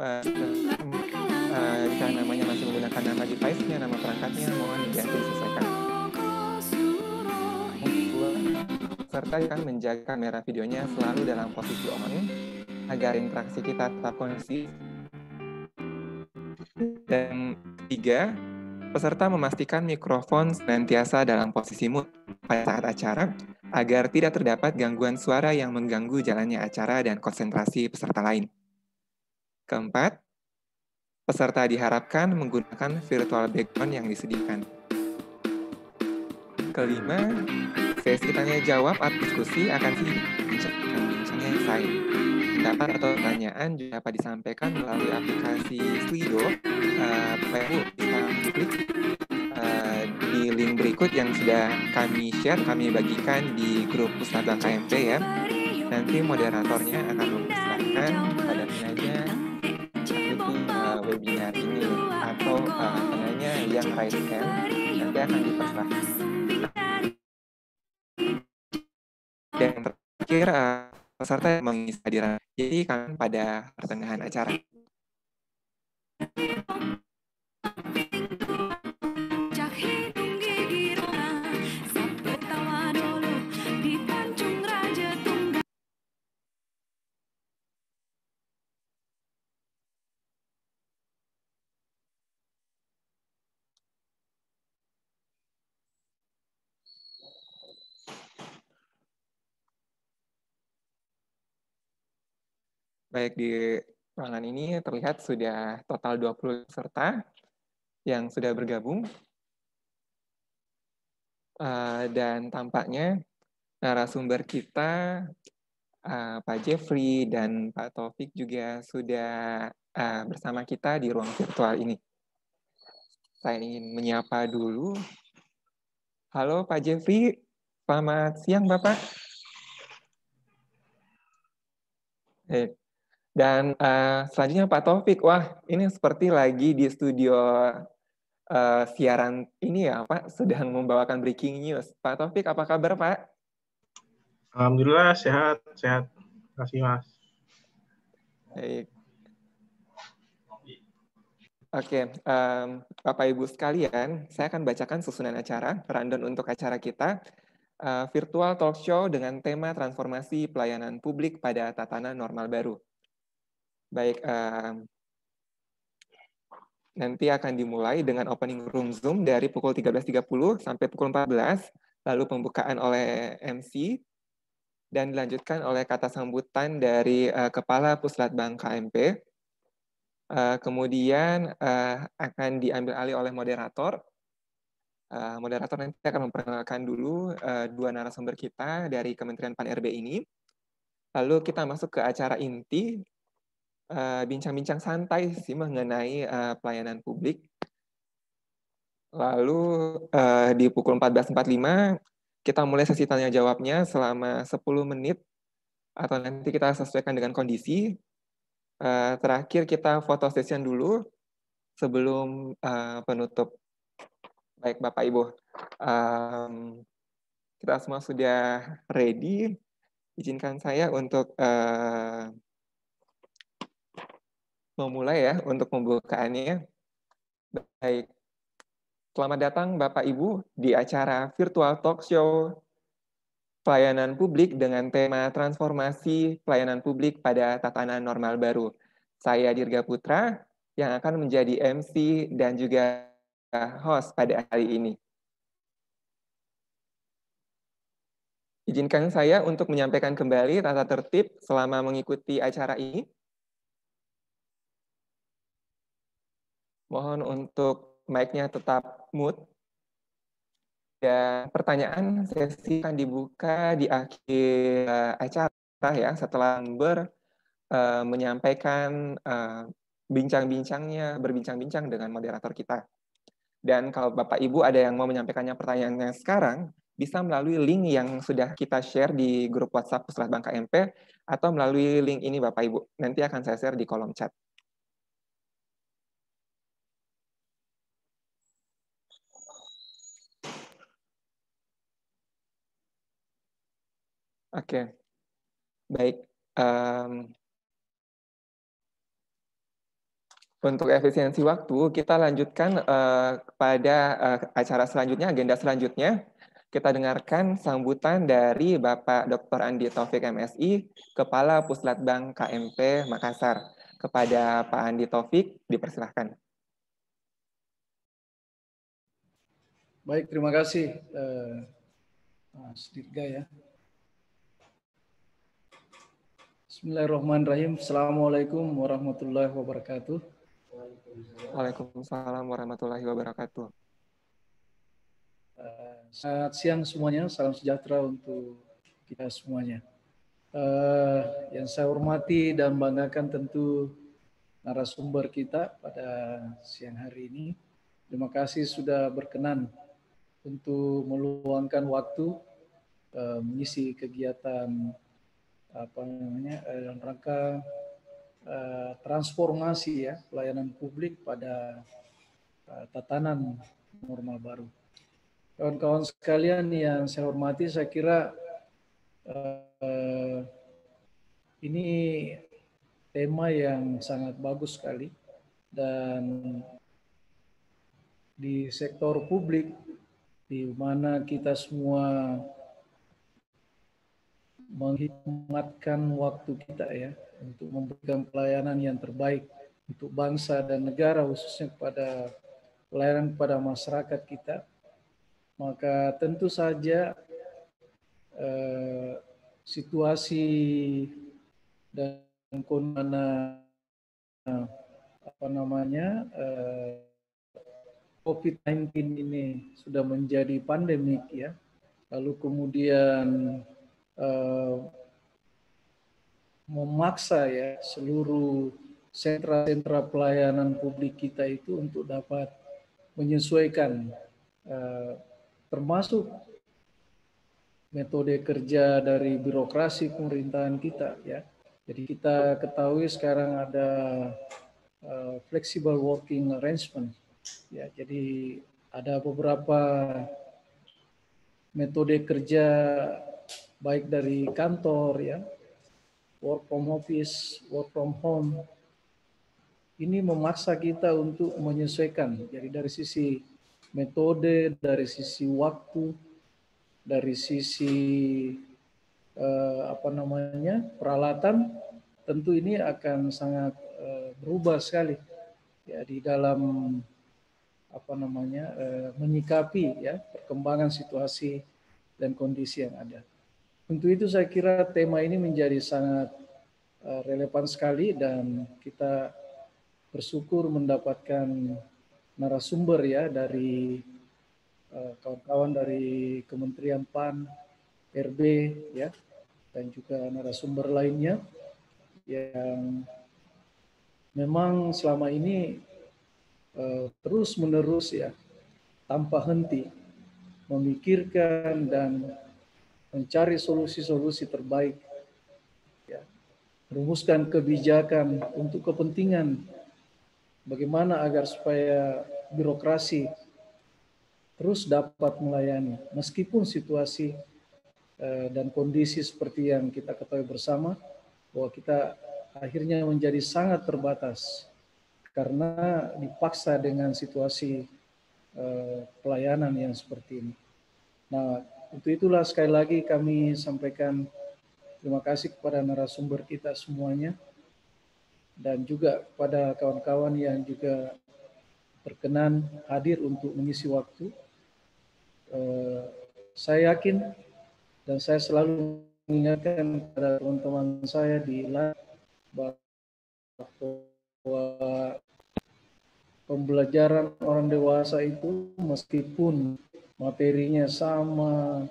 Jika namanya masih menggunakan nama device-nya, nama perangkatnya mohon diganti disesuaikan. Serta akan menjaga kamera videonya selalu dalam posisi on agar interaksi kita tetap kondusif. Dan ketiga, peserta memastikan mikrofon senantiasa dalam posisi mute pada saat acara agar tidak terdapat gangguan suara yang mengganggu jalannya acara dan konsentrasi peserta lain. Keempat, peserta diharapkan menggunakan virtual background yang disediakan. Kelima, sesi tanya jawab atau diskusi akan bincang-bincangnya selesai. Pendapat atau pertanyaan juga dapat disampaikan melalui aplikasi Slido. Bapak Ibu bisa klik di link berikut yang sudah kami share, kami bagikan di grup Pusnadbang KMP ya. Nanti moderatornya akan mempersilahkan pada penanya webinar ini atau penanya yang raise hand nanti akan dipersilahkan. Dan terakhir peserta yang mengisi hadiran jadi kan pada pertengahan acara. Baik, di ruangan ini terlihat sudah total 20 peserta yang sudah bergabung. Dan tampaknya narasumber kita, Pak Jeffrey dan Pak Taufik juga sudah bersama kita di ruang virtual ini. Saya ingin menyapa dulu. Halo Pak Jeffrey, selamat siang Bapak. Dan selanjutnya Pak Taufik, wah ini seperti lagi di studio siaran ini ya Pak, sedang membawakan breaking news. Pak Taufik, apa kabar Pak? Alhamdulillah sehat. Terima kasih Mas. Baik. Oke, Bapak Ibu sekalian, saya akan bacakan susunan acara, rundown untuk acara kita, virtual talk show dengan tema transformasi pelayanan publik pada tatanan normal baru. Baik, nanti akan dimulai dengan opening room Zoom dari pukul 13.30 sampai pukul 14, lalu pembukaan oleh MC, dan dilanjutkan oleh kata sambutan dari Kepala Puslatbang KMP. Kemudian akan diambil alih oleh moderator. Moderator nanti akan memperkenalkan dulu dua narasumber kita dari Kementerian Pan-RB ini. Lalu kita masuk ke acara inti, bincang-bincang santai sih mengenai pelayanan publik. Lalu di pukul 14.45 kita mulai sesi tanya jawabnya selama 10 menit atau nanti kita sesuaikan dengan kondisi. Terakhir kita foto session dulu sebelum penutup. Baik Bapak Ibu, kita semua sudah ready. Izinkan saya untuk memulai ya untuk pembukaannya. Baik, selamat datang Bapak Ibu di acara virtual talk show pelayanan publik dengan tema transformasi pelayanan publik pada tatanan normal baru. Saya Dirga Putra yang akan menjadi MC dan juga host pada hari ini. Izinkan saya untuk menyampaikan kembali tata tertib selama mengikuti acara ini. Mohon untuk mic-nya tetap mute. Dan pertanyaan sesi akan dibuka di akhir acara ya, setelah menyampaikan berbincang-bincang dengan moderator kita. Dan kalau Bapak Ibu ada yang mau menyampaikannya pertanyaannya sekarang, bisa melalui link yang sudah kita share di grup WhatsApp Puslatbang KMP atau melalui link ini Bapak Ibu. Nanti akan saya share di kolom chat. Oke, baik. Untuk efisiensi waktu, kita lanjutkan kepada acara selanjutnya, agenda selanjutnya. Kita dengarkan sambutan dari Bapak Dr. Andi Taufik MSI, Kepala Puslatbang KMP Makassar. Kepada Pak Andi Taufik, dipersilahkan. Baik, terima kasih Mas Dirga ya. Bismillahirrahmanirrahim. Assalamualaikum warahmatullahi wabarakatuh. Waalaikumsalam warahmatullahi wabarakatuh. Selamat siang semuanya, salam sejahtera untuk kita semuanya. Yang saya hormati dan banggakan tentu narasumber kita pada siang hari ini. Terima kasih sudah berkenan untuk meluangkan waktu mengisi kegiatan dalam rangka transformasi ya pelayanan publik pada tatanan normal baru. Kawan-kawan sekalian yang saya hormati, saya kira ini tema yang sangat bagus sekali, dan di sektor publik di mana kita semua menghikmatkan waktu kita ya untuk memberikan pelayanan yang terbaik untuk bangsa dan negara, khususnya kepada pelayanan kepada masyarakat kita, maka tentu saja situasi dan kondisi COVID-19 ini sudah menjadi pandemik ya, lalu kemudian memaksa ya seluruh sentra-sentra pelayanan publik kita itu untuk dapat menyesuaikan termasuk metode kerja dari birokrasi pemerintahan kita ya. Jadi kita ketahui sekarang ada flexible working arrangement ya. Jadi ada beberapa metode kerja baik dari kantor ya, work from office, work from home, ini memaksa kita untuk menyesuaikan. Jadi dari sisi metode, dari sisi waktu, dari sisi peralatan, tentu ini akan sangat berubah sekali ya di dalam menyikapi ya perkembangan situasi dan kondisi yang ada. Untuk itu saya kira tema ini menjadi sangat relevan sekali dan kita bersyukur mendapatkan narasumber ya dari kawan-kawan dari Kementerian PAN, RB ya, dan juga narasumber lainnya yang memang selama ini terus-menerus ya tanpa henti memikirkan dan mencari solusi-solusi terbaik ya, merumuskan kebijakan untuk kepentingan bagaimana agar supaya birokrasi terus dapat melayani meskipun situasi dan kondisi seperti yang kita ketahui bersama bahwa kita akhirnya menjadi sangat terbatas karena dipaksa dengan situasi pelayanan yang seperti ini. Nah, untuk itulah sekali lagi kami sampaikan terima kasih kepada narasumber kita semuanya dan juga kepada kawan-kawan yang juga berkenan hadir untuk mengisi waktu. Saya yakin dan saya selalu mengingatkan kepada teman-teman saya di LAN bahwa pembelajaran orang dewasa itu meskipun materinya sama,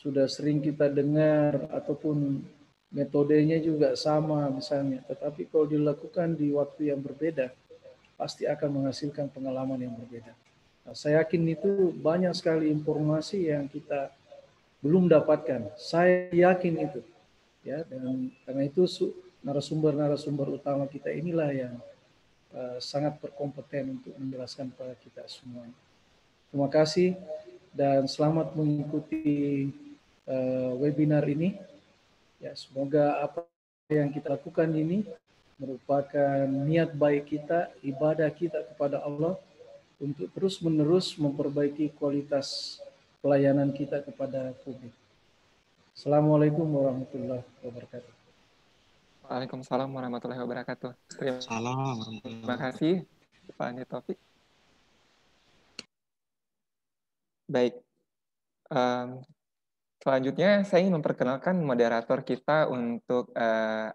sudah sering kita dengar, ataupun metodenya juga sama misalnya, tetapi kalau dilakukan di waktu yang berbeda, pasti akan menghasilkan pengalaman yang berbeda. Nah, saya yakin itu banyak sekali informasi yang kita belum dapatkan. Saya yakin itu. Ya, dan karena itu narasumber-narasumber utama kita inilah yang sangat berkompeten untuk menjelaskan kepada kita semua. Terima kasih dan selamat mengikuti webinar ini. Ya, semoga apa yang kita lakukan ini merupakan niat baik kita, ibadah kita kepada Allah untuk terus-menerus memperbaiki kualitas pelayanan kita kepada publik. Assalamualaikum warahmatullahi wabarakatuh. Waalaikumsalam warahmatullahi wabarakatuh. Terima Assalamualaikum. kasih Pak Andi Taufik. Baik, selanjutnya saya ingin memperkenalkan moderator kita untuk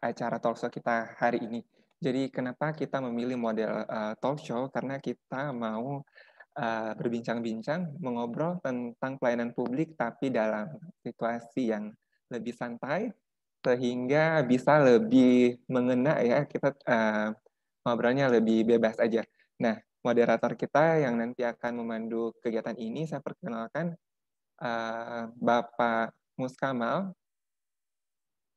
acara talk show kita hari ini. Jadi kenapa kita memilih model talk show? Karena kita mau berbincang-bincang, mengobrol tentang pelayanan publik, tapi dalam situasi yang lebih santai, sehingga bisa lebih mengena ya, kita ngobrolnya lebih bebas aja. Nah, moderator kita yang nanti akan memandu kegiatan ini, saya perkenalkan Bapak Muskamal,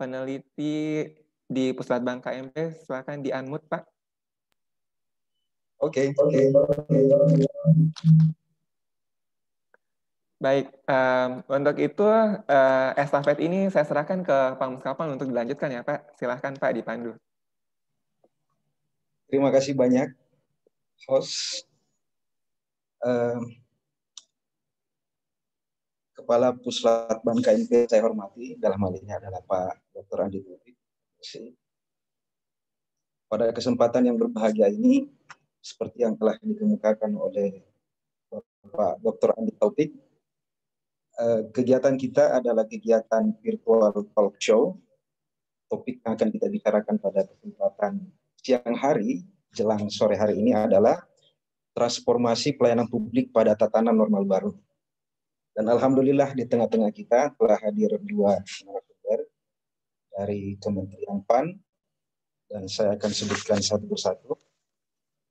peneliti di Pusat Bank KMP. Silakan di-unmute, Pak. Oke. Baik, untuk itu estafet ini saya serahkan ke Pak Muskamal untuk dilanjutkan ya, Pak. Silahkan, Pak, dipandu. Terima kasih banyak, host. Kepala Pusat Bank KMP saya hormati, dalam hal ini adalah Pak Dr. Andi Taufik. Pada kesempatan yang berbahagia ini, seperti yang telah dikemukakan oleh Pak Dr. Andi Taufik, kegiatan kita adalah kegiatan virtual talk show. Topik yang akan kita bicarakan pada kesempatan siang hari, jelang sore hari ini adalah transformasi pelayanan publik pada tatanan normal baru. Dan alhamdulillah di tengah-tengah kita telah hadir dua narasumber dari Kementerian PAN, dan saya akan sebutkan satu persatu.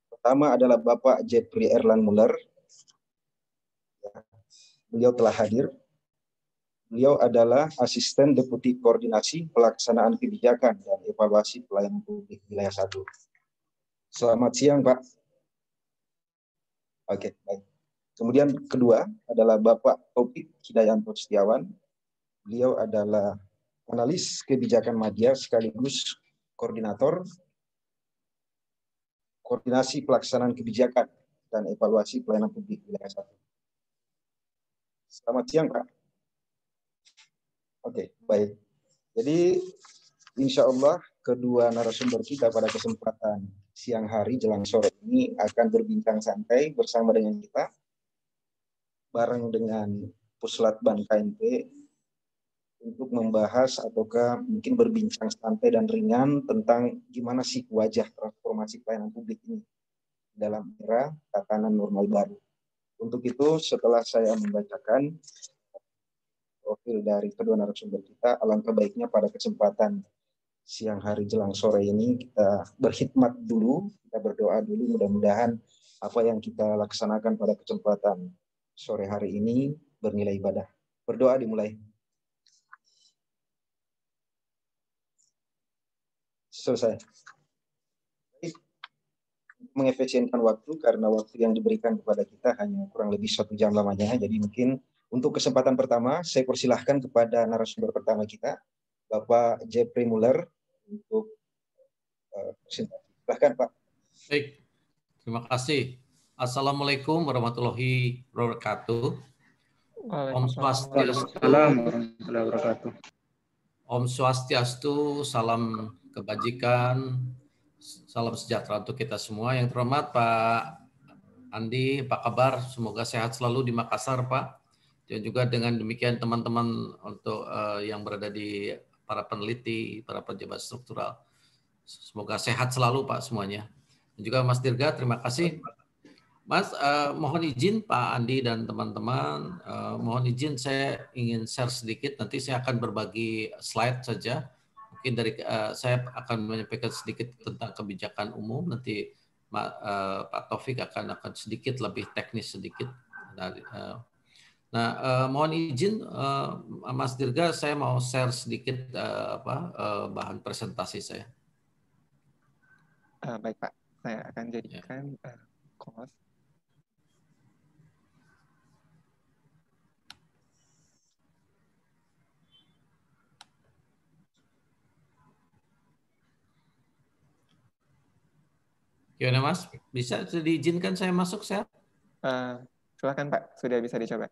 Pertama adalah Bapak Jeffrey Erland Muller. Beliau telah hadir. Beliau adalah Asisten Deputi Koordinasi Pelaksanaan Kebijakan dan Evaluasi Pelayanan Publik Wilayah 1. Selamat siang, Pak. Oke, baik. Kemudian kedua adalah Bapak Taufik Hidayanto Setiawan. Beliau adalah analis kebijakan media sekaligus koordinator koordinasi pelaksanaan kebijakan dan evaluasi pelayanan publik wilayah 1. Selamat siang, Pak. Oke, baik. Jadi insya Allah kedua narasumber kita pada kesempatan siang hari jelang sore ini akan berbincang santai bersama dengan kita, bareng dengan Puslatban KNP, untuk membahas ataukah mungkin berbincang santai dan ringan tentang gimana sih wajah transformasi pelayanan publik ini dalam era tatanan normal baru. Untuk itu, setelah saya membacakan profil dari kedua narasumber kita, alangkah baiknya pada kesempatan siang hari jelang sore ini kita berkhidmat dulu, kita berdoa dulu, mudah-mudahan apa yang kita laksanakan pada kesempatan sore hari ini bernilai ibadah. Berdoa dimulai. Selesai. Mengefisienkan waktu karena waktu yang diberikan kepada kita hanya kurang lebih 1 jam lamanya. Jadi mungkin untuk kesempatan pertama saya persilahkan kepada narasumber pertama kita, Bapak Jeffrey Muller, untuk presentasi. Silahkan, Pak. Baik, terima kasih. Assalamualaikum warahmatullahi wabarakatuh. Om Swastiastu. warahmatullahi wabarakatuh. Om Swastiastu, salam kebajikan, salam sejahtera untuk kita semua. Yang terhormat Pak Andi, apa kabar? Semoga sehat selalu di Makassar, Pak. Dan juga dengan demikian teman-teman untuk yang berada di para peneliti, para pejabat struktural. Semoga sehat selalu, Pak, semuanya. Dan juga Mas Dirga, terima kasih. Mas, mohon izin Pak Andi dan teman-teman, mohon izin saya ingin share sedikit, nanti saya akan berbagi slide saja. Mungkin dari saya akan menyampaikan sedikit tentang kebijakan umum, nanti Pak Taufik akan sedikit lebih teknis sedikit. Nah, mohon izin Mas Dirga, saya mau share sedikit bahan presentasi saya. Baik Pak, saya akan jadikan host. Gimana Mas? Bisa diizinkan saya masuk, saya? Silakan Pak, sudah bisa dicoba.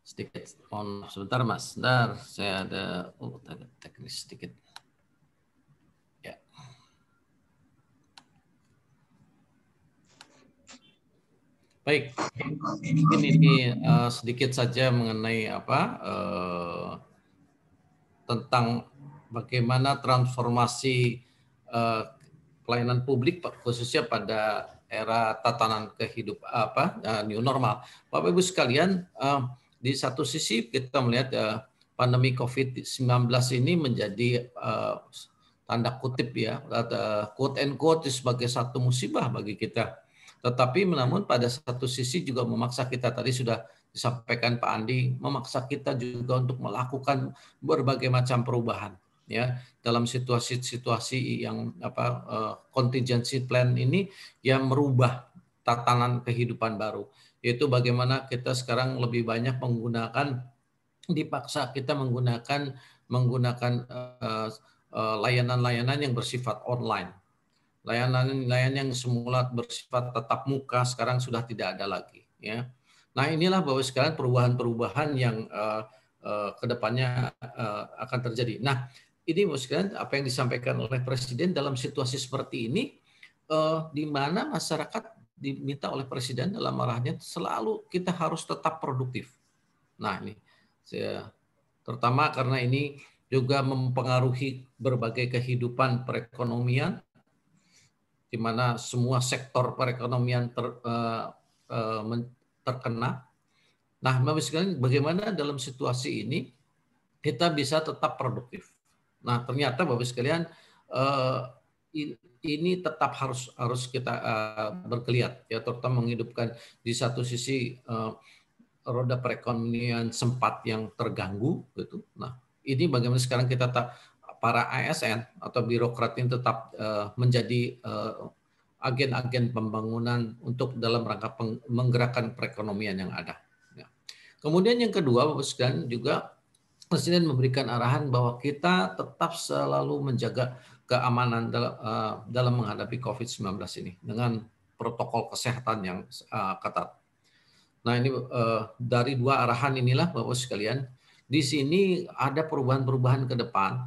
Sedikit, mohon sebentar Mas. Sebentar, saya ada teknis sedikit. Ya. Baik, mungkin ini sedikit saja mengenai tentang bagaimana transformasi pelayanan publik khususnya pada era tatanan kehidupan new normal. Bapak Ibu sekalian, di satu sisi kita melihat pandemi COVID-19 ini menjadi tanda kutip ya, quote and quote sebagai satu musibah bagi kita. Tetapi namun pada satu sisi juga memaksa kita, tadi sudah disampaikan Pak Andi, memaksa kita juga untuk melakukan berbagai macam perubahan ya dalam situasi-situasi yang contingency plan ini yang merubah tatanan kehidupan baru. Yaitu bagaimana kita sekarang lebih banyak dipaksa kita menggunakan layanan-layanan yang bersifat online. Layanan-layanan yang semula bersifat tatap muka sekarang sudah tidak ada lagi ya. Nah, inilah Bapak sekalian perubahan-perubahan yang kedepannya akan terjadi. Nah, ini Bapak sekalian apa yang disampaikan oleh Presiden dalam situasi seperti ini, di mana masyarakat diminta oleh Presiden dalam arahannya selalu kita harus tetap produktif. Nah, ini terutama karena ini juga mempengaruhi berbagai kehidupan perekonomian, di mana semua sektor perekonomian terkena. Nah, Bapak sekalian, bagaimana dalam situasi ini kita bisa tetap produktif? Nah, ternyata Bapak sekalian, ini tetap harus kita bergeliat, ya, terutama menghidupkan di satu sisi roda perekonomian sempat yang terganggu, gitu. Nah, ini bagaimana sekarang kita para ASN atau birokrat ini tetap menjadi agen-agen pembangunan untuk dalam rangka menggerakkan perekonomian yang ada. Ya. Kemudian yang kedua, Bapak sekalian, juga Presiden memberikan arahan bahwa kita tetap selalu menjaga keamanan dalam menghadapi COVID-19 ini dengan protokol kesehatan yang ketat. Nah, ini dari dua arahan inilah Bapak sekalian, di sini ada perubahan-perubahan ke depan,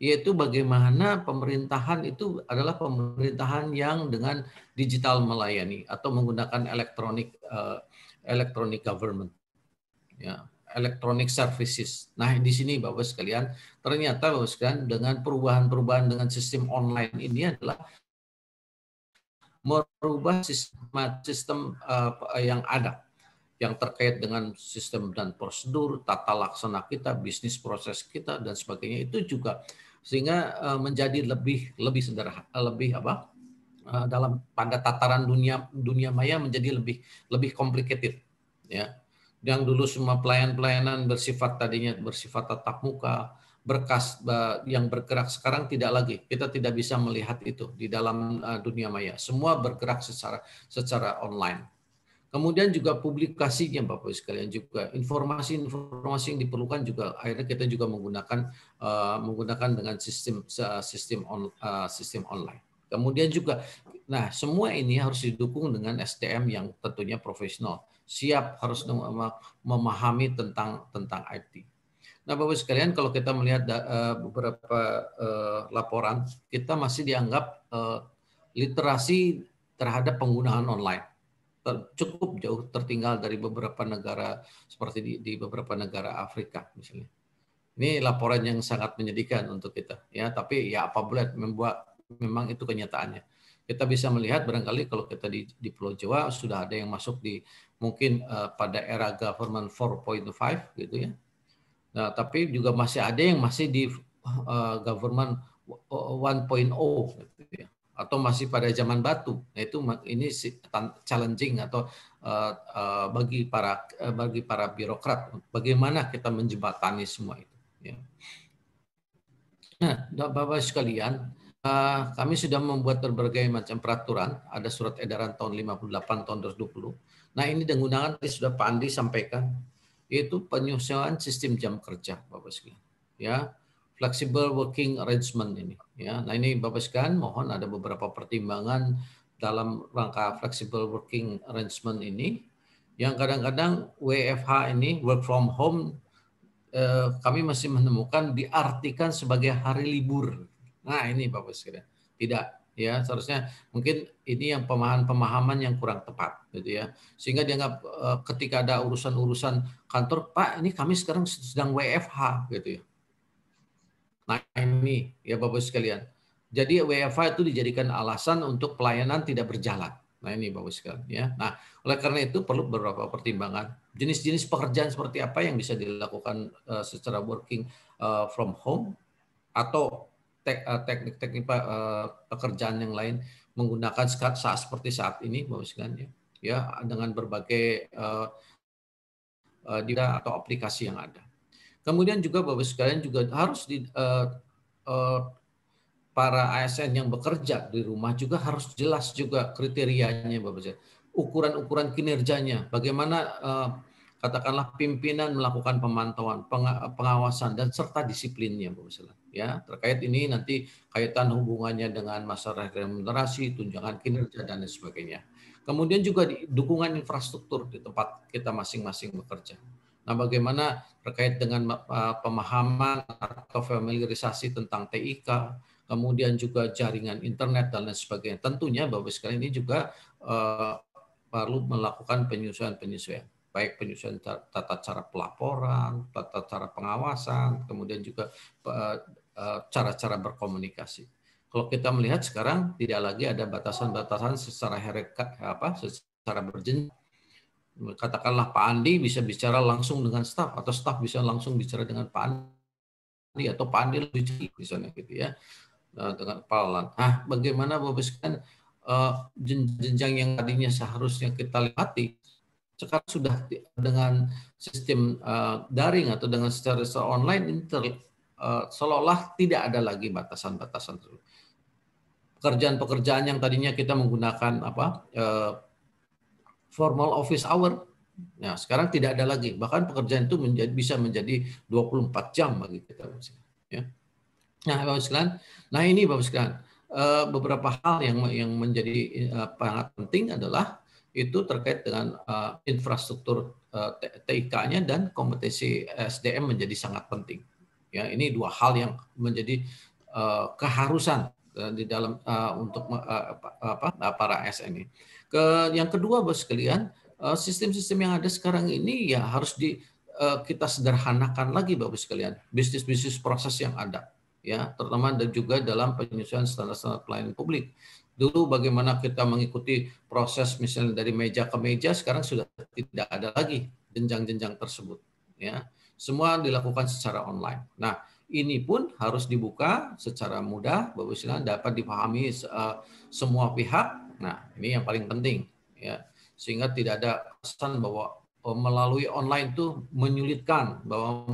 yaitu bagaimana pemerintahan itu adalah pemerintahan yang dengan digital melayani atau menggunakan electronic government, ya, electronic services. Nah, di sini Bapak sekalian, ternyata Bapak sekalian dengan perubahan-perubahan dengan sistem online ini adalah merubah sistem yang ada, yang terkait dengan sistem dan prosedur, tata laksana kita, bisnis proses kita dan sebagainya, itu juga sehingga menjadi lebih sederhana, dalam pada tataran dunia maya menjadi lebih complicated, ya. Yang dulu semua pelayanan tadinya bersifat tatap muka, berkas yang bergerak, sekarang tidak lagi. Kita tidak bisa melihat itu di dalam dunia maya. Semua bergerak secara online. Kemudian juga publikasinya Bapak sekalian, juga informasi yang diperlukan juga akhirnya kita juga menggunakan dengan sistem online. Kemudian juga, nah semua ini harus didukung dengan SDM yang tentunya profesional, siap harus memahami tentang IT. Nah Bapak sekalian, kalau kita melihat beberapa laporan, kita masih dianggap literasi terhadap penggunaan online cukup jauh tertinggal dari beberapa negara seperti di beberapa negara Afrika misalnya. Ini laporan yang sangat menyedihkan untuk kita, ya. Tapi ya apa boleh, memang itu kenyataannya. Kita bisa melihat barangkali kalau kita di Pulau Jawa sudah ada yang masuk di mungkin pada era government 4.5 gitu ya. Nah, tapi juga masih ada yang masih di government 1.0 gitu ya. Atau masih pada zaman batu. Nah, ini challenging atau bagi para birokrat, bagaimana kita menjembatani semua itu. Ya. Nah, Bapak sekalian, kami sudah membuat berbagai macam peraturan. Ada surat edaran tahun 58 tahun 2020. Nah, ini dengan undangan tadi sudah Pak Andi sampaikan, yaitu penyesuaian sistem jam kerja, Bapak sekalian. Ya. Flexible working arrangement ini, ya. Nah ini Bapak sekalian, mohon ada beberapa pertimbangan dalam rangka flexible working arrangement ini, yang kadang-kadang WFH ini, work from home, kami masih menemukan diartikan sebagai hari libur. Nah ini Bapak sekalian, tidak, ya seharusnya mungkin ini yang pemahaman yang kurang tepat, gitu ya. Sehingga dianggap ketika ada urusan kantor, Pak ini kami sekarang sedang WFH, gitu ya. Nah ini ya Bapak sekalian. Jadi WFH itu dijadikan alasan untuk pelayanan tidak berjalan. Nah ini Bapak sekalian ya. Nah oleh karena itu perlu beberapa pertimbangan. Jenis-jenis pekerjaan seperti apa yang bisa dilakukan secara working from home, atau teknik-teknik pekerjaan yang lain menggunakan saat seperti saat ini Bapak sekalian ya, dengan berbagai atau aplikasi yang ada. Kemudian juga Bapak sekalian juga harus para ASN yang bekerja di rumah juga harus jelas juga kriterianya Bapak sekalian. Ukuran-ukuran kinerjanya, bagaimana katakanlah pimpinan melakukan pemantauan, pengawasan dan serta disiplinnya Bapak sekalian. Ya, terkait ini nanti kaitan hubungannya dengan masalah remunerasi, tunjangan kinerja dan lain sebagainya. Kemudian juga dukungan infrastruktur di tempat kita masing-masing bekerja. Nah, bagaimana terkait dengan pemahaman atau familiarisasi tentang TIK, kemudian juga jaringan internet dan lain sebagainya. Tentunya Bapak sekalian ini juga perlu melakukan penyesuaian, baik penyesuaian tata cara pelaporan, tata cara pengawasan, kemudian juga cara-cara berkomunikasi. Kalau kita melihat sekarang tidak lagi ada batasan-batasan secara berjenjang. Katakanlah Pak Andi bisa bicara langsung dengan staf, atau staf bisa langsung bicara dengan Pak Andi, atau Pak Andi lebih cepat misalnya gitu ya, dengan Pak Alan. Nah, bagaimana Bapak sekalian jenjang yang tadinya seharusnya kita lewati sekarang sudah dengan sistem daring atau dengan secara online seolah-olah tidak ada lagi batasan-batasan tersebut. Pekerjaan-pekerjaan yang tadinya kita menggunakan formal office hour Nah, sekarang tidak ada lagi. Bahkan pekerjaan itu bisa menjadi 24 jam bagi kita. Ya. Nah, Bapak sekalian, nah ini Bapak sekalian, beberapa hal yang menjadi sangat penting adalah itu terkait dengan infrastruktur TIK-nya dan kompetensi SDM menjadi sangat penting. Ya, ini dua hal yang menjadi keharusan di dalam untuk para ASN ini. Yang kedua, Bapak sekalian, sistem-sistem yang ada sekarang ini ya harus kita sederhanakan lagi, Bapak sekalian, bisnis-bisnis proses yang ada. Ya, terutama dan juga dalam penyusunan standar-standar pelayanan publik. Dulu bagaimana kita mengikuti proses misalnya dari meja ke meja, sekarang sudah tidak ada lagi jenjang-jenjang tersebut. Ya, semua dilakukan secara online. Nah, ini pun harus dibuka secara mudah, Bapak Ibu dapat dipahami semua pihak. Nah, ini yang paling penting, ya, sehingga tidak ada kesan bahwa melalui online itu menyulitkan, bahwa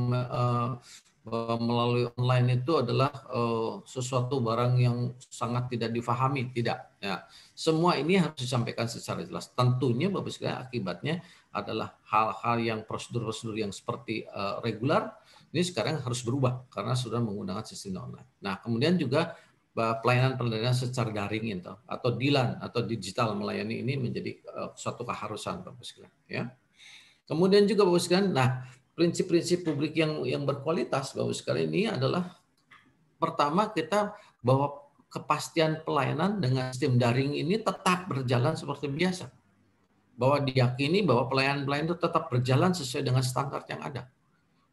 melalui online itu adalah sesuatu barang yang sangat tidak difahami, tidak. Ya, semua ini harus disampaikan secara jelas. Tentunya Bapak sekalian akibatnya adalah hal-hal yang prosedur-prosedur yang seperti regular ini sekarang harus berubah karena sudah menggunakan sistem online. Nah, kemudian juga pelayanan secara daring itu atau DILAN atau digital melayani ini menjadi suatu keharusan Bapak sekalian. Ya. Kemudian juga Bapak sekalian, nah prinsip-prinsip publik yang berkualitas Bapak sekalian ini adalah pertama kita bahwa kepastian pelayanan dengan sistem daring ini tetap berjalan seperti biasa. Bahwa diyakini bahwa pelayanan-pelayanan itu tetap berjalan sesuai dengan standar yang ada.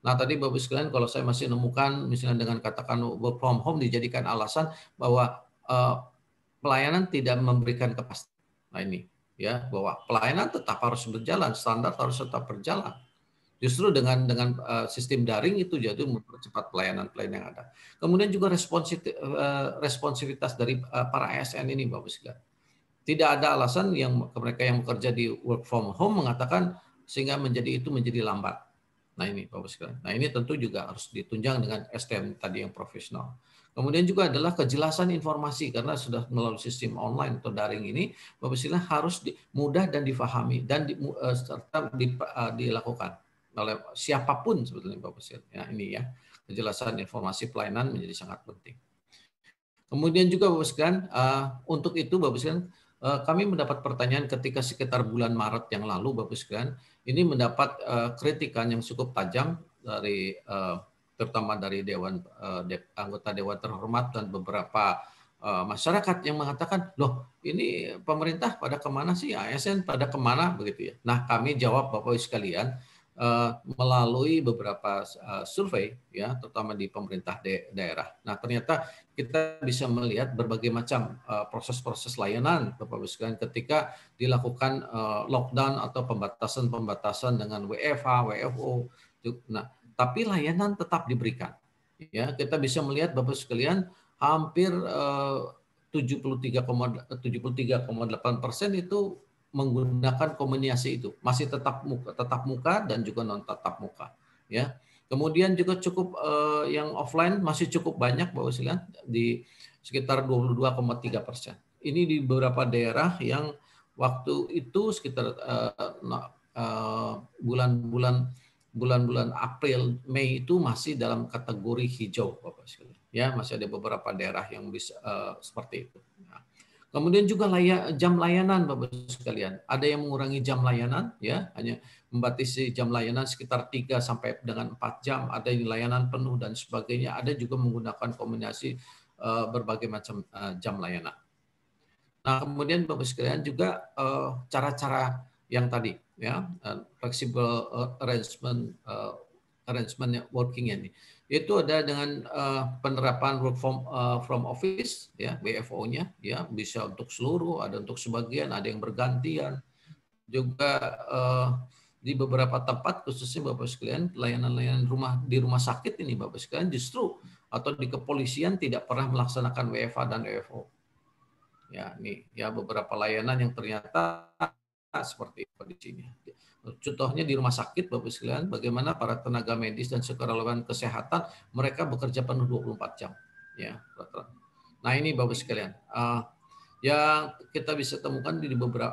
Nah tadi Bapak sekalian kalau saya masih menemukan misalnya dengan katakan work from home dijadikan alasan bahwa pelayanan tidak memberikan kepastian. Nah ini ya bahwa pelayanan tetap harus berjalan, standar harus tetap berjalan. Justru dengan sistem daring itu jadi mempercepat pelayanan yang ada. Kemudian juga responsivitas dari para ASN ini Bapak sekalian. Tidak ada alasan yang mereka yang bekerja di work from home mengatakan sehingga menjadi lambat. Nah ini Bapak sekalian. Nah ini tentu juga harus ditunjang dengan SDM tadi yang profesional. Kemudian juga adalah kejelasan informasi karena sudah melalui sistem online atau daring ini Bapak sekalian harus mudah dan difahami dan serta dilakukan oleh siapapun sebetulnya Bapak sekalian. Ya, ini ya kejelasan informasi pelayanan menjadi sangat penting. Kemudian juga Bapak sekalian, untuk itu Bapak sekalian, kami mendapat pertanyaan ketika sekitar bulan Maret yang lalu Bapak sekalian, ini mendapat kritikan yang cukup tajam dari terutama dari anggota Dewan Terhormat dan beberapa masyarakat yang mengatakan, loh ini pemerintah pada kemana sih, ASN pada kemana begitu ya. Nah kami jawab Bapak sekalian, melalui beberapa survei ya terutama di pemerintah daerah. Nah ternyata kita bisa melihat berbagai macam proses-proses layanan Bapak Ibu sekalian ketika dilakukan lockdown atau pembatasan dengan WFH, WFO. Nah tapi layanan tetap diberikan. Ya kita bisa melihat Bapak sekalian hampir 73,8% itu menggunakan komunikasi itu masih tetap muka dan juga non tatap muka ya. Kemudian juga cukup yang offline masih cukup banyak Bapak sekalian di sekitar 22,3%. Ini di beberapa daerah yang waktu itu sekitar bulan-bulan April Mei itu masih dalam kategori hijau Bapak sekalian. Ya, masih ada beberapa daerah yang bisa seperti itu. Nah, kemudian juga jam layanan Bapak sekalian. Ada yang mengurangi jam layanan ya, hanya membatasi jam layanan sekitar 3 sampai dengan 4 jam, ada yang layanan penuh dan sebagainya, ada juga menggunakan kombinasi berbagai macam jam layanan. Nah, kemudian Bapak sekalian juga cara-cara yang tadi ya, flexible arrangement working ini. Itu ada dengan penerapan work from office ya WFO-nya ya bisa untuk seluruh, ada untuk sebagian, ada yang bergantian. Juga di beberapa tempat khususnya Bapak sekalian layanan-layanan di rumah sakit ini Bapak sekalian justru atau di kepolisian tidak pernah melaksanakan WFH dan WFO. Ya, ini ya beberapa layanan yang ternyata seperti itu di sini. Contohnya di rumah sakit Bapak sekalian, bagaimana para tenaga medis dan sukarelawan kesehatan mereka bekerja penuh 24 jam. Ya, nah ini Bapak sekalian. Yang kita bisa temukan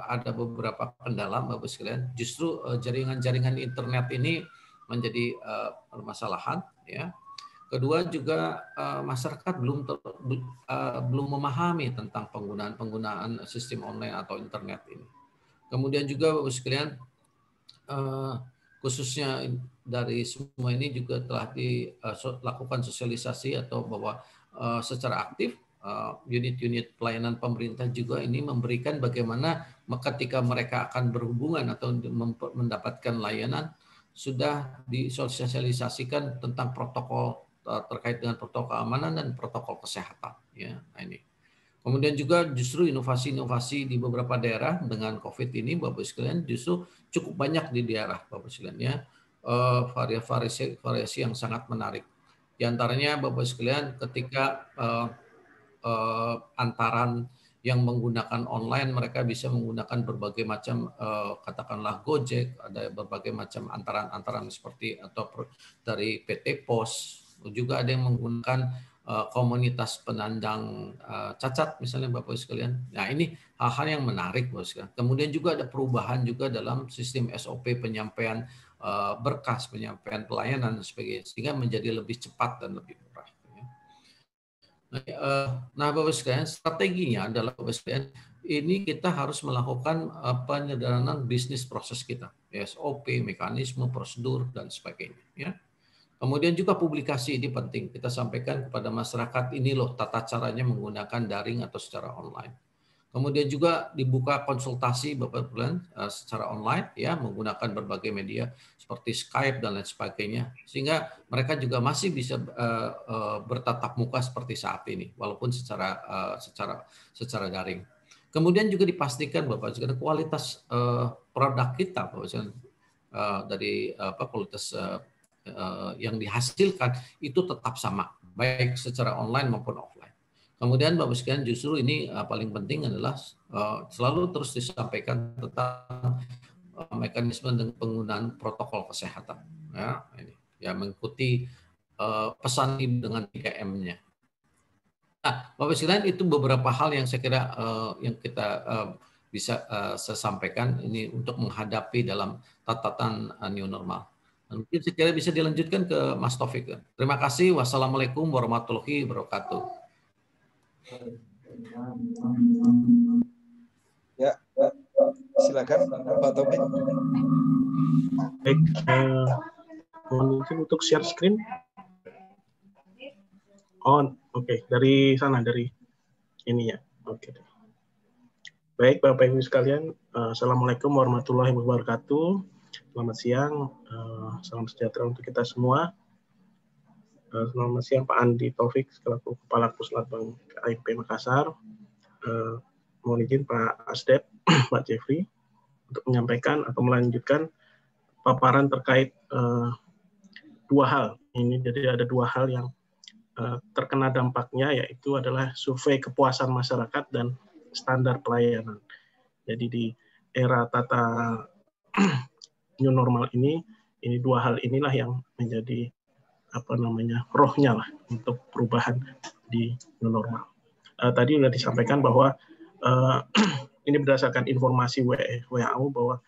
ada beberapa kendala, Bapak sekalian. Justru jaringan-jaringan internet ini menjadi permasalahan, ya. Kedua juga masyarakat belum memahami tentang penggunaan sistem online atau internet ini. Kemudian juga Bapak sekalian, khususnya dari semua ini juga telah dilakukan sosialisasi atau bahwa secara aktif unit-unit pelayanan pemerintah juga ini memberikan bagaimana ketika mereka akan berhubungan atau mendapatkan layanan sudah disosialisasikan tentang protokol terkait dengan protokol keamanan dan protokol kesehatan. Ya, ini. Kemudian juga justru inovasi-inovasi di beberapa daerah dengan COVID ini, Bapak sekalian, justru cukup banyak di daerah, Bapak sekalian, ya, variasi yang sangat menarik. Di antaranya, Bapak sekalian, ketika antaran yang menggunakan online, mereka bisa menggunakan berbagai macam katakanlah Gojek, ada berbagai macam antaran seperti atau dari PT Pos, juga ada yang menggunakan komunitas penandang cacat misalnya Bapak sekalian. Nah, ini hal-hal yang menarik Bapak sekalian. Kemudian juga ada perubahan juga dalam sistem SOP penyampaian berkas, penyampaian pelayanan dan sebagainya, sehingga menjadi lebih cepat dan lebih murah. Nah, Bapak sekalian, strateginya adalah Bapak sekalian, ini kita harus melakukan penyederhanaan bisnis proses kita, SOP, mekanisme, prosedur dan sebagainya. Ya. Kemudian juga publikasi ini penting. Kita sampaikan kepada masyarakat ini loh tata caranya menggunakan daring atau secara online. Kemudian juga dibuka konsultasi Bapak sekalian secara online ya menggunakan berbagai media seperti Skype dan lain sebagainya sehingga mereka juga masih bisa bertatap muka seperti saat ini walaupun secara daring. Kemudian juga dipastikan Bapak sekalian kualitas produk kita Bapak sekalian dari kualitas yang dihasilkan itu tetap sama baik secara online maupun offline. Kemudian Bapak sekalian justru ini paling penting adalah selalu terus disampaikan tentang mekanisme dan penggunaan protokol kesehatan. Ya, ini ya mengikuti pesan dengan 3M-nya. Nah, Bapak sekalian itu beberapa hal yang saya kira yang kita bisa saya sampaikan ini untuk menghadapi dalam tatanan new normal. Mungkin saya kira bisa dilanjutkan ke Mas Taufik. Terima kasih. Wassalamualaikum warahmatullahi wabarakatuh. Ya, silakan Pak Taufik. Baik, mungkin untuk share screen. Oh, oke. Dari sana, dari ini ya. Oke. Baik, Bapak Ibu sekalian, Assalamualaikum warahmatullahi wabarakatuh. Selamat siang, salam sejahtera untuk kita semua. Selamat siang Pak Andi Taufik selaku Kepala Puslatbang KIP Makassar. Mohon izin Pak Asdep, Pak Jeffrey untuk menyampaikan atau melanjutkan paparan terkait dua hal. Ini jadi ada dua hal yang terkena dampaknya yaitu adalah survei kepuasan masyarakat dan standar pelayanan. Jadi di era tata new normal ini dua hal inilah yang menjadi rohnya lah untuk perubahan di new normal. Tadi sudah disampaikan bahwa ini berdasarkan informasi WHO bahwa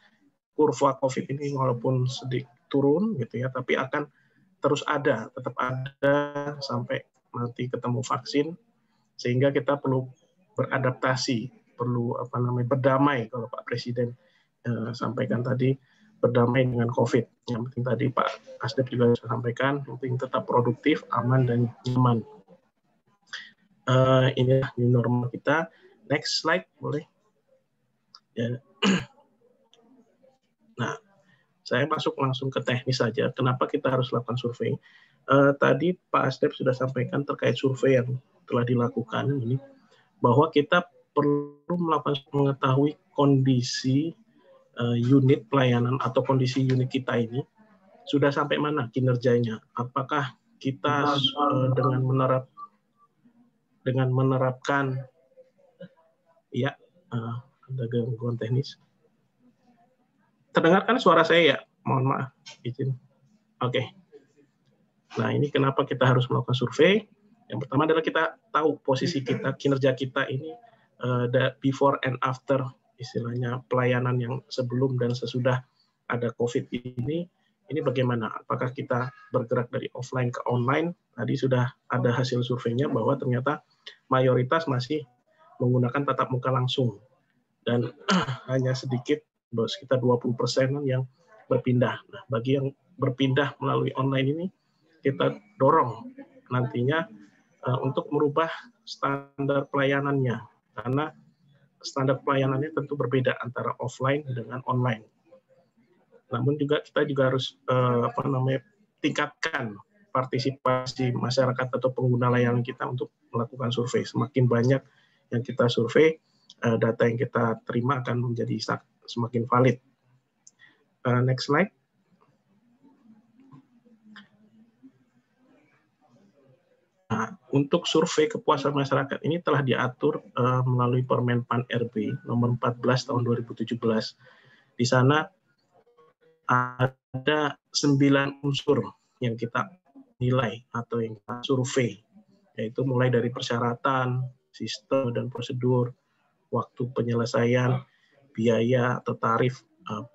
kurva COVID ini walaupun sedikit turun gitu ya, tapi akan terus tetap ada sampai nanti ketemu vaksin, sehingga kita perlu beradaptasi, perlu berdamai kalau Pak Presiden sampaikan tadi, berdamai dengan COVID. Yang penting tadi Pak Asdep juga sudah sampaikan, yang penting tetap produktif, aman, dan nyaman. Inilah new normal kita. Next slide, boleh? Ya. Nah, saya masuk langsung ke teknis saja. Kenapa kita harus lakukan survei? Tadi Pak Asdep sudah sampaikan terkait survei yang telah dilakukan ini, bahwa kita perlu mengetahui kondisi unit pelayanan atau kondisi unit kita ini sudah sampai mana kinerjanya. Apakah kita dengan menerapkan ya ada gangguan teknis. Terdengar kan suara saya ya? Mohon maaf, izin. Oke. Nah, ini kenapa kita harus melakukan survei. Yang pertama adalah kita tahu posisi kita, kinerja kita ini before and after, istilahnya pelayanan yang sebelum dan sesudah ada COVID ini bagaimana? Apakah kita bergerak dari offline ke online? Tadi sudah ada hasil surveinya bahwa ternyata mayoritas masih menggunakan tatap muka langsung, dan hanya sedikit, sekitar 20% yang berpindah. Nah, bagi yang berpindah melalui online ini, kita dorong nantinya untuk merubah standar pelayanannya, karena standar pelayanannya tentu berbeda antara offline dengan online. Namun kita juga harus tingkatkan partisipasi masyarakat atau pengguna layanan kita untuk melakukan survei. Semakin banyak yang kita survei, data yang kita terima akan menjadi semakin valid. Next slide. Nah, untuk survei kepuasan masyarakat ini telah diatur melalui Permen Pan RB nomor 14 tahun 2017. Di sana ada 9 unsur yang kita nilai atau yang kita survei, yaitu mulai dari persyaratan, sistem dan prosedur, waktu penyelesaian, biaya atau tarif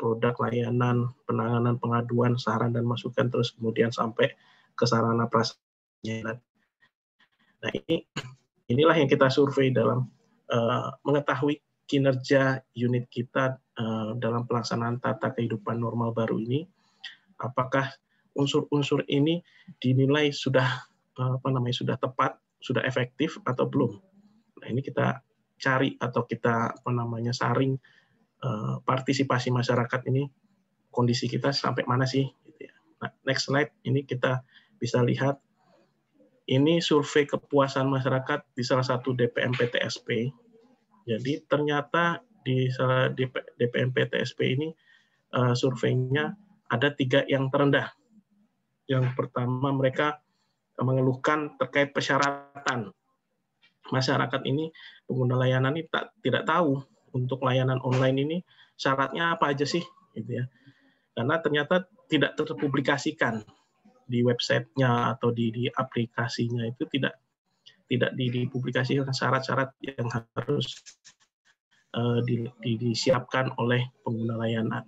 produk layanan, penanganan pengaduan, saran dan masukan, terus kemudian sampai ke sarana prasarana. Nah, inilah yang kita survei dalam mengetahui kinerja unit kita dalam pelaksanaan tata kehidupan normal baru ini. Apakah unsur-unsur ini dinilai sudah sudah tepat, sudah efektif atau belum? Nah, ini kita cari atau kita saring partisipasi masyarakat ini, kondisi kita sampai mana sih? Gitu ya. Nah, next slide, ini kita bisa lihat. Ini survei kepuasan masyarakat di salah satu DPM PTSP. Jadi ternyata di DPM PTSP ini surveinya ada 3 yang terendah. Yang pertama, mereka mengeluhkan terkait persyaratan. Masyarakat ini, pengguna layanan ini tidak tahu untuk layanan online ini syaratnya apa aja sih, gitu ya. Karena ternyata tidak terpublikasikan di websitenya atau di aplikasinya, itu tidak dipublikasikan syarat-syarat yang harus disiapkan oleh pengguna layanan.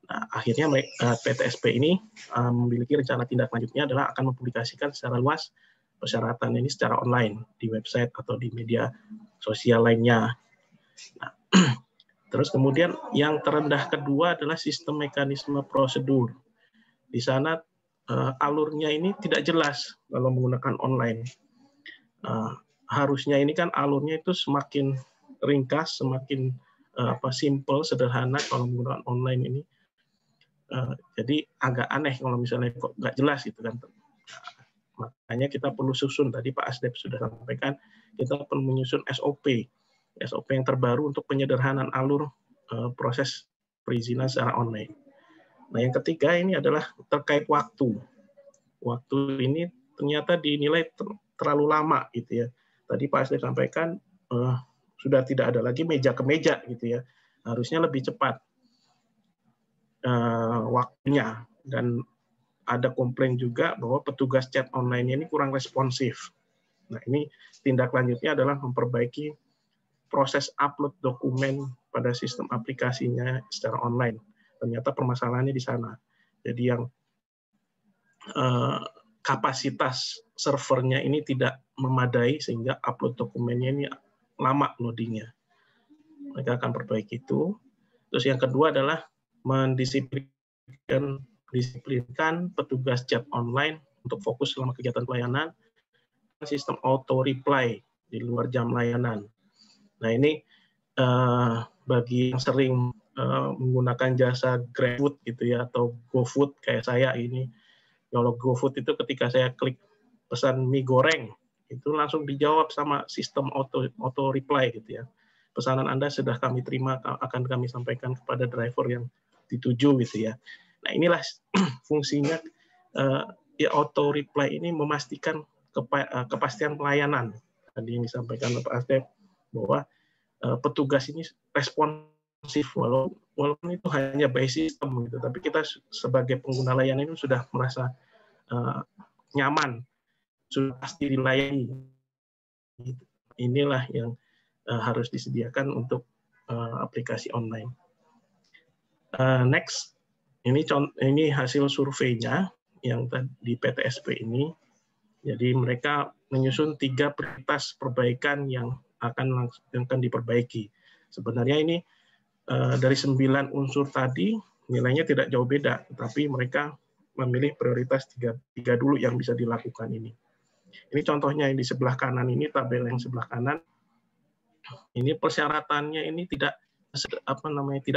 Nah, akhirnya PTSP ini memiliki rencana tindak lanjutnya adalah akan mempublikasikan secara luas persyaratan ini secara online di website atau di media sosial lainnya. Nah, terus kemudian yang terendah kedua adalah sistem mekanisme prosedur. Di sana alurnya ini tidak jelas kalau menggunakan online. Harusnya ini kan alurnya itu semakin ringkas, semakin simple, sederhana kalau menggunakan online ini. Jadi agak aneh kalau misalnya kok nggak jelas gitu kan. Makanya kita perlu susun, tadi Pak Asdep sudah sampaikan, kita perlu menyusun SOP yang terbaru untuk penyederhanaan alur proses perizinan secara online. Nah, yang ketiga ini adalah terkait waktu. Waktu ini ternyata dinilai terlalu lama gitu ya. Tadi Pak Asdep sampaikan sudah tidak ada lagi meja ke meja gitu ya. Harusnya lebih cepat waktunya, dan ada komplain juga bahwa petugas chat online ini kurang responsif. Nah, ini tindak lanjutnya adalah memperbaiki proses upload dokumen pada sistem aplikasinya secara online. Ternyata permasalahannya di sana. Jadi yang kapasitas servernya ini tidak memadai sehingga upload dokumennya ini lama loadingnya. Mereka akan perbaiki itu. Terus yang kedua adalah mendisiplinkan petugas chat online untuk fokus selama kegiatan pelayanan, sistem auto reply di luar jam layanan. Nah, ini bagi yang sering menggunakan jasa GrabFood gitu ya, atau GoFood kayak saya ini. Kalau GoFood itu ketika saya klik pesan mie goreng, itu langsung dijawab sama sistem auto reply gitu ya. Pesanan Anda sudah kami terima, akan kami sampaikan kepada driver yang dituju gitu ya. Nah, inilah fungsinya ya, auto reply ini memastikan kepastian pelayanan. Tadi yang disampaikan Pak Asdep bahwa petugas ini responsif walaupun itu hanya by system gitu, tapi kita sebagai pengguna layanan ini sudah merasa nyaman, sudah pasti dilayani. Inilah yang harus disediakan untuk aplikasi online. Next, ini hasil surveinya yang di PTSP ini. Jadi mereka menyusun 3 prioritas perbaikan yang akan diperbaiki. Sebenarnya ini dari 9 unsur tadi nilainya tidak jauh beda, tapi mereka memilih prioritas 3 dulu yang bisa dilakukan ini. Ini contohnya yang di sebelah kanan ini, tabel yang sebelah kanan. Ini persyaratannya ini tidak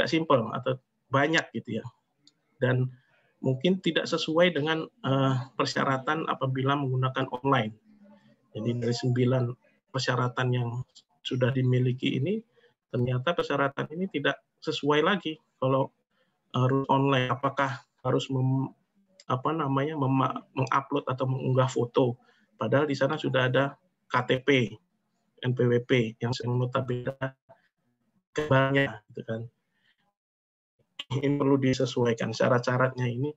simpel atau banyak gitu ya. Dan mungkin tidak sesuai dengan persyaratan apabila menggunakan online. Jadi dari 9 persyaratan yang sudah dimiliki ini, ternyata persyaratan ini tidak sesuai lagi kalau harus online. Apakah harus mengupload atau mengunggah foto, padahal di sana sudah ada KTP, NPWP yang notabene gambarnya, gitu kan. Ini perlu disesuaikan syarat-syaratnya ini,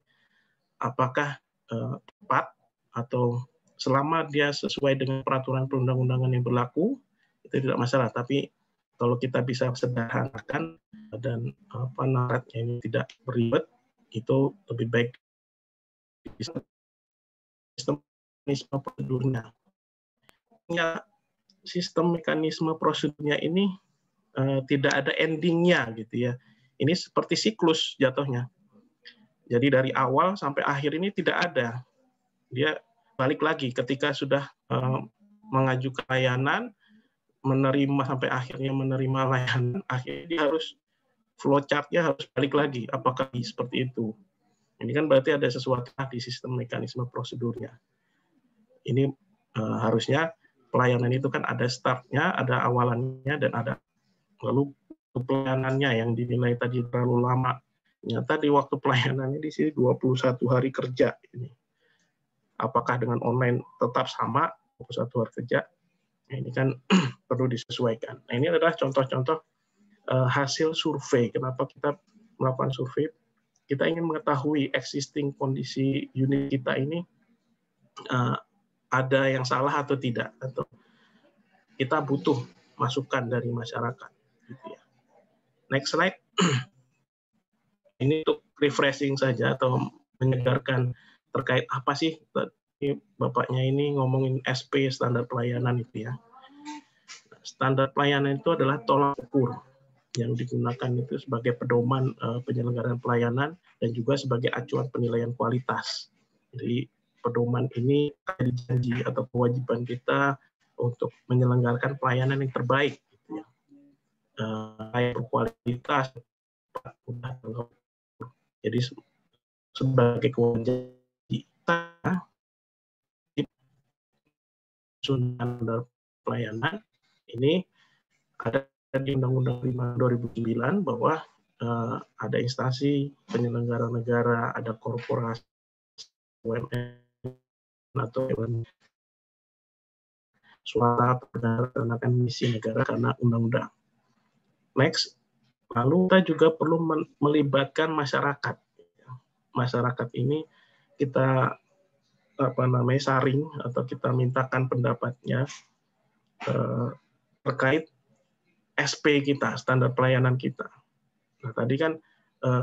apakah tepat atau selama dia sesuai dengan peraturan perundang-undangan yang berlaku, itu tidak masalah. Tapi kalau kita bisa sederhanakan dan syaratnya ini tidak beribet, itu lebih baik. Sistem mekanisme prosedurnya. Sistem mekanisme prosedurnya ini tidak ada endingnya gitu ya. Ini seperti siklus jatuhnya. Jadi dari awal sampai akhir ini tidak ada. Dia balik lagi ketika sudah mengajukan layanan, menerima sampai akhirnya menerima layanan, akhirnya dia harus flowchart-nya harus balik lagi. Apakah seperti itu? Ini kan berarti ada sesuatu di sistem mekanisme prosedurnya. Ini harusnya pelayanan itu kan ada start-nya, ada awalannya, dan ada lalu pelayanannya yang dinilai tadi terlalu lama. Ternyata di waktu pelayanannya di sini 21 hari kerja. Ini. Apakah dengan online tetap sama 21 hari kerja? Nah, ini kan perlu disesuaikan. Nah, ini adalah contoh-contoh hasil survei. Kenapa kita melakukan survei? Kita ingin mengetahui existing kondisi unit kita ini ada yang salah atau tidak, atau kita butuh masukan dari masyarakat. Gitu ya. Next slide. Ini untuk refreshing saja atau menyegarkan terkait apa sih Bapaknya ini ngomongin SP, standar pelayanan itu ya. Standar pelayanan itu adalah tolak ukur yang digunakan itu sebagai pedoman penyelenggaraan pelayanan dan juga sebagai acuan penilaian kualitas. Jadi pedoman ini ada janji atau kewajiban kita untuk menyelenggarakan pelayanan yang terbaik. Gitu ya. Berkualitas, jadi sebagai kewajiban kita standar pelayanan ini ada di Undang-Undang 5 2009 bahwa ada instansi penyelenggara negara, ada korporasi, UMN atau suara berdasarkan misi negara karena undang-undang. Next, lalu kita juga perlu melibatkan masyarakat. Masyarakat ini kita saring atau kita mintakan pendapatnya terkait SP kita, standar pelayanan kita. Nah, tadi kan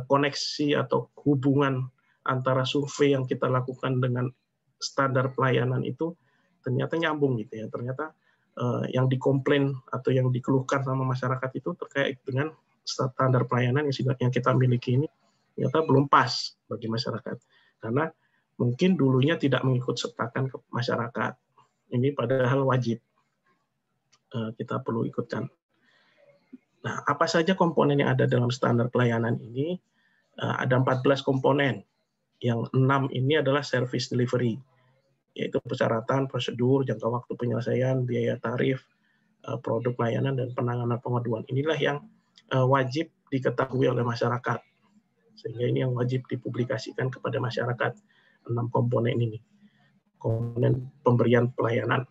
koneksi atau hubungan antara survei yang kita lakukan dengan standar pelayanan itu ternyata nyambung gitu ya. Ternyata yang dikomplain atau yang dikeluhkan sama masyarakat itu terkait dengan standar pelayanan yang kita miliki ini ternyata belum pas bagi masyarakat. Karena mungkin dulunya tidak mengikut sertakan ke masyarakat. Ini padahal wajib. Kita perlu ikutkan. Nah, apa saja komponen yang ada dalam standar pelayanan ini? Ada 14 komponen. Yang 6 ini adalah service delivery, yaitu persyaratan, prosedur, jangka waktu penyelesaian, biaya tarif, produk layanan, dan penanganan pengaduan. Inilah yang wajib diketahui oleh masyarakat. Sehingga ini yang wajib dipublikasikan kepada masyarakat. 6 komponen ini. Komponen pemberian pelayanan.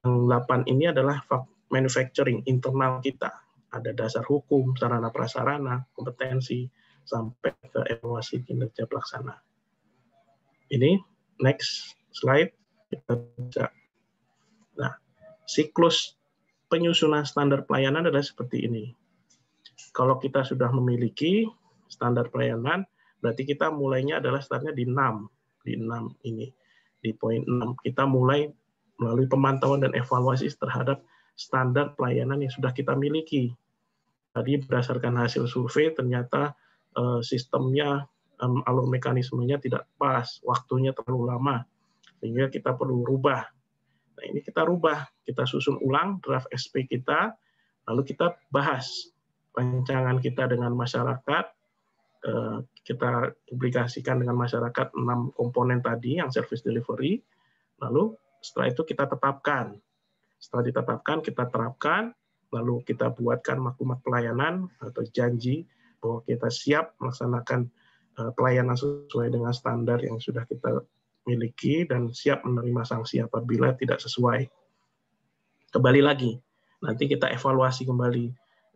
Yang 8 ini adalah manufacturing internal kita. Ada dasar hukum, sarana prasarana, kompetensi, sampai ke evaluasi kinerja pelaksana. Ini next slide kita bisa. Nah, siklus penyusunan standar pelayanan adalah seperti ini. Kalau kita sudah memiliki standar pelayanan, berarti kita mulainya adalah startnya di 6 ini. Di poin 6 kita mulai melalui pemantauan dan evaluasi terhadap standar pelayanan yang sudah kita miliki. Tadi berdasarkan hasil survei ternyata sistemnya, alur mekanismenya tidak pas, waktunya terlalu lama, sehingga kita perlu rubah. Nah, ini kita rubah, kita susun ulang draft SP kita, lalu kita bahas rancangan kita dengan masyarakat, kita publikasikan dengan masyarakat 6 komponen tadi yang service delivery, lalu setelah itu kita tetapkan. Setelah ditetapkan, kita terapkan, lalu kita buatkan maklumat pelayanan atau janji bahwa kita siap melaksanakan pelayanan sesuai dengan standar yang sudah kita miliki dan siap menerima sanksi apabila tidak sesuai. Kembali lagi, nanti kita evaluasi kembali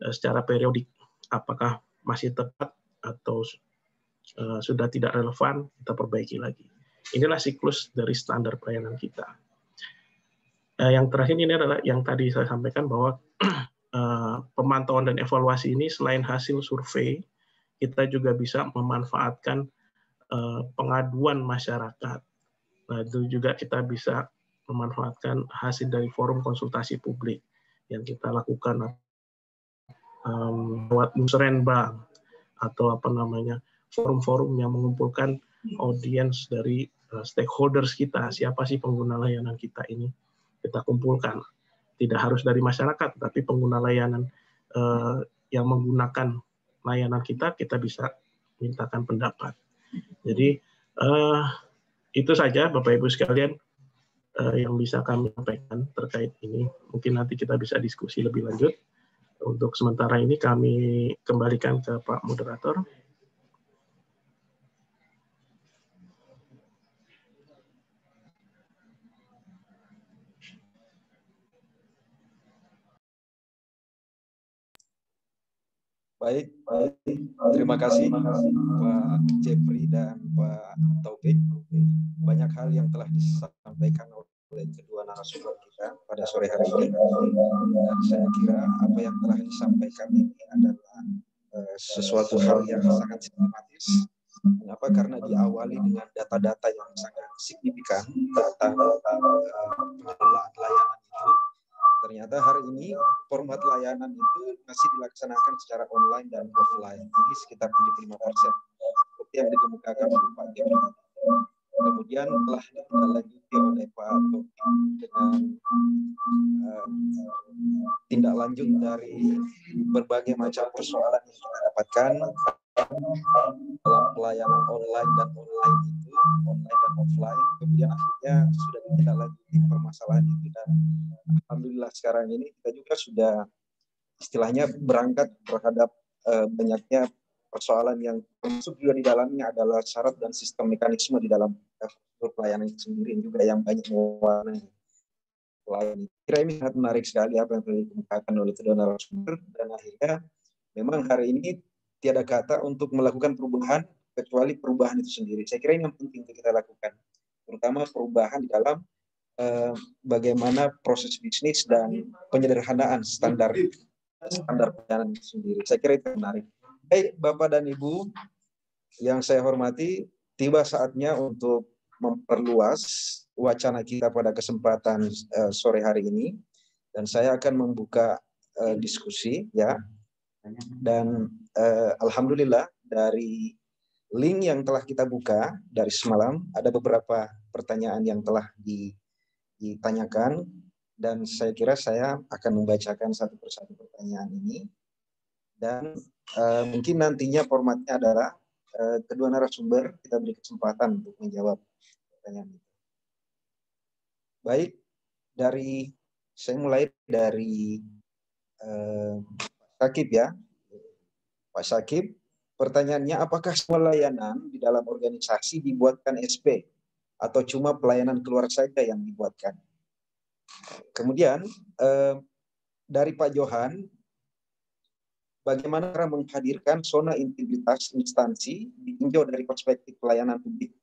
secara periodik, apakah masih tepat atau sudah tidak relevan, kita perbaiki lagi. Inilah siklus dari standar pelayanan kita. Yang terakhir ini adalah yang tadi saya sampaikan bahwa pemantauan dan evaluasi ini selain hasil survei, kita juga bisa memanfaatkan pengaduan masyarakat. Nah, itu juga kita bisa memanfaatkan hasil dari forum konsultasi publik yang kita lakukan lewat musrenbang atau forum-forum yang mengumpulkan audiens dari stakeholders kita, siapa sih pengguna layanan kita ini, kita kumpulkan. Tidak harus dari masyarakat, tapi pengguna layanan yang menggunakan layanan kita bisa mintakan pendapat. Jadi itu saja Bapak Ibu sekalian yang bisa kami sampaikan terkait ini. Mungkin nanti kita bisa diskusi lebih lanjut. Untuk sementara ini kami kembalikan ke Pak Moderator. Baik, terima kasih Pak Jeffrey dan Pak Taufik. Banyak hal yang telah disampaikan oleh kedua narasumber kita pada sore hari ini. Dan saya kira apa yang telah disampaikan ini adalah sesuatu hal yang sangat sistematis. Mengapa? Karena diawali dengan data-data yang sangat signifikan, data pengelolaan layanan itu. Ternyata hari ini format layanan itu masih dilaksanakan secara online dan offline. Ini sekitar 75%. Seperti yang dikemukakan oleh Pak Jeffrey. Kemudian telah ditindaklanjuti oleh Pak Taufik dengan tindak lanjut dari berbagai macam persoalan yang kita dapatkan dalam pelayanan online dan offline itu, online dan offline. Kemudian akhirnya sudah ditindaklanjuti permasalahan itu, dan alhamdulillah sekarang ini kita juga sudah istilahnya berangkat terhadap banyaknya persoalan yang termasuk juga di dalamnya adalah syarat dan sistem mekanisme di dalam pelayanan itu sendiri juga yang banyak mewarnai pelayanan. Kira ini sangat menarik sekali apa yang telah dikemukakan oleh kedua narasumber, dan akhirnya memang hari ini tiada kata untuk melakukan perubahan kecuali perubahan itu sendiri. Saya kira ini yang penting untuk kita lakukan, terutama perubahan di dalam bagaimana proses bisnis dan penyederhanaan standar pelayanan itu sendiri. Saya kira itu menarik. Baik, Bapak dan Ibu yang saya hormati, tiba saatnya untuk memperluas wacana kita pada kesempatan sore hari ini, dan saya akan membuka diskusi ya. Dan alhamdulillah dari link yang telah kita buka dari semalam ada beberapa pertanyaan yang telah ditanyakan, dan saya kira saya akan membacakan satu persatu pertanyaan ini, dan mungkin nantinya formatnya adalah kedua narasumber kita beri kesempatan untuk menjawab pertanyaan itu. Baik, saya mulai dari Pak Syakib ya. Pak Syakib, pertanyaannya, apakah semua layanan di dalam organisasi dibuatkan SP atau cuma pelayanan keluar saja yang dibuatkan? Kemudian dari Pak Johan, bagaimana cara menghadirkan zona integritas instansi ditinjau dari perspektif pelayanan publik?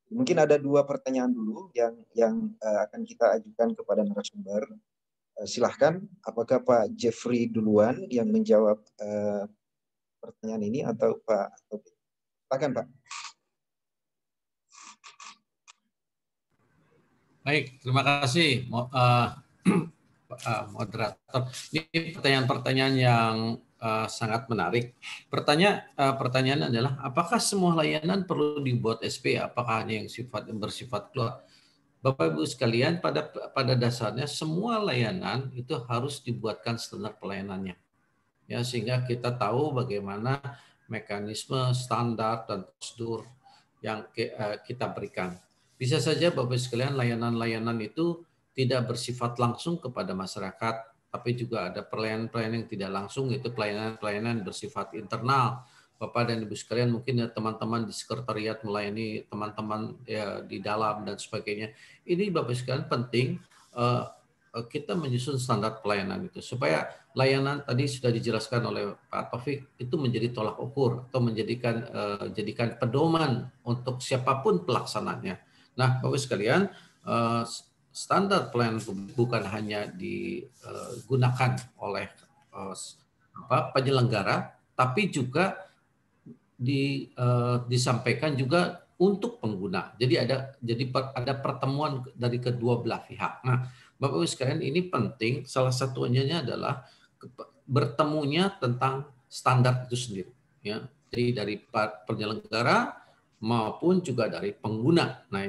Mungkin ada dua pertanyaan dulu yang akan kita ajukan kepada narasumber. Silahkan, apakah Pak Jeffrey duluan yang menjawab pertanyaan ini atau Pak Taufik? Silakan Pak. Baik, terima kasih moderator. Ini pertanyaan-pertanyaan yang sangat menarik. Pertanyaan adalah, apakah semua layanan perlu dibuat SP? Apakah hanya yang bersifat keluar? Bapak Ibu sekalian, pada dasarnya semua layanan itu harus dibuatkan standar pelayanannya, ya, sehingga kita tahu bagaimana mekanisme, standar, dan prosedur yang kita berikan. Bisa saja Bapak Ibu sekalian layanan-layanan itu tidak bersifat langsung kepada masyarakat, tapi juga ada pelayanan-pelayanan yang tidak langsung, yaitu pelayanan-pelayanan bersifat internal. Bapak dan Ibu sekalian, mungkin ya teman-teman di sekretariat melayani teman-teman ya di dalam dan sebagainya. Ini Bapak sekalian penting kita menyusun standar pelayanan itu supaya layanan tadi sudah dijelaskan oleh Pak Taufik itu menjadi tolak ukur atau jadikan pedoman untuk siapapun pelaksananya. Nah, Bapak sekalian, standar pelayanan publik bukan hanya digunakan oleh penyelenggara, tapi juga disampaikan juga untuk pengguna. Jadi ada pertemuan dari kedua belah pihak. Nah, Bapak Ibu sekalian, ini penting. Salah satunya adalah bertemunya tentang standar itu sendiri. Ya, jadi dari penyelenggara maupun juga dari pengguna. Nah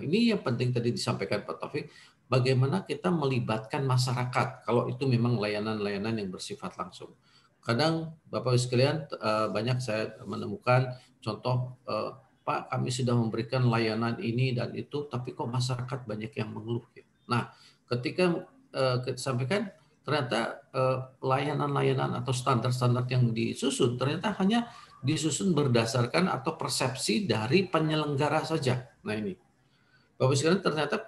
ini yang penting tadi disampaikan Pak Taufik. Bagaimana kita melibatkan masyarakat kalau itu memang layanan-layanan yang bersifat langsung. Kadang Bapak Ibu sekalian banyak saya menemukan contoh, Pak, kami sudah memberikan layanan ini dan itu, tapi kok masyarakat banyak yang mengeluh. Nah, ketika kita sampaikan ternyata layanan-layanan atau standar-standar yang disusun ternyata hanya disusun berdasarkan atau persepsi dari penyelenggara saja. Nah ini, Bapak sekalian, ternyata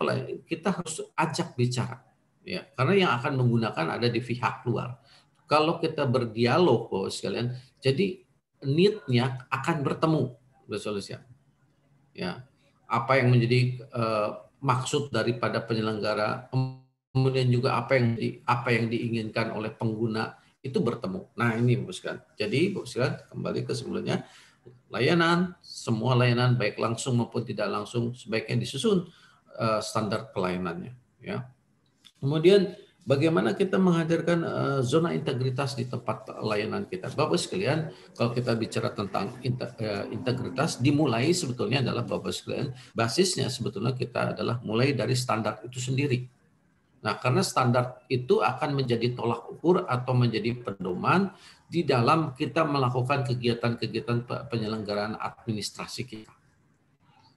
kita harus ajak bicara, ya, karena yang akan menggunakan ada di pihak luar. Kalau kita berdialog, Bapak sekalian, jadi need-nya akan bertemu, resolusinya. Ya, apa yang menjadi maksud daripada penyelenggara, kemudian juga apa yang diinginkan oleh pengguna itu bertemu. Nah ini Bapak sekalian. Jadi Bapak sekalian, kembali ke sebelumnya, semua layanan baik langsung maupun tidak langsung sebaiknya disusun standar pelayanannya. Ya. Kemudian bagaimana kita menghadirkan zona integritas di tempat layanan kita. Bapak sekalian, kalau kita bicara tentang integritas, dimulai sebetulnya adalah Bapak sekalian, basisnya sebetulnya kita adalah mulai dari standar itu sendiri. Nah, karena standar itu akan menjadi tolak ukur atau menjadi pedoman di dalam kita melakukan kegiatan-kegiatan penyelenggaraan administrasi kita.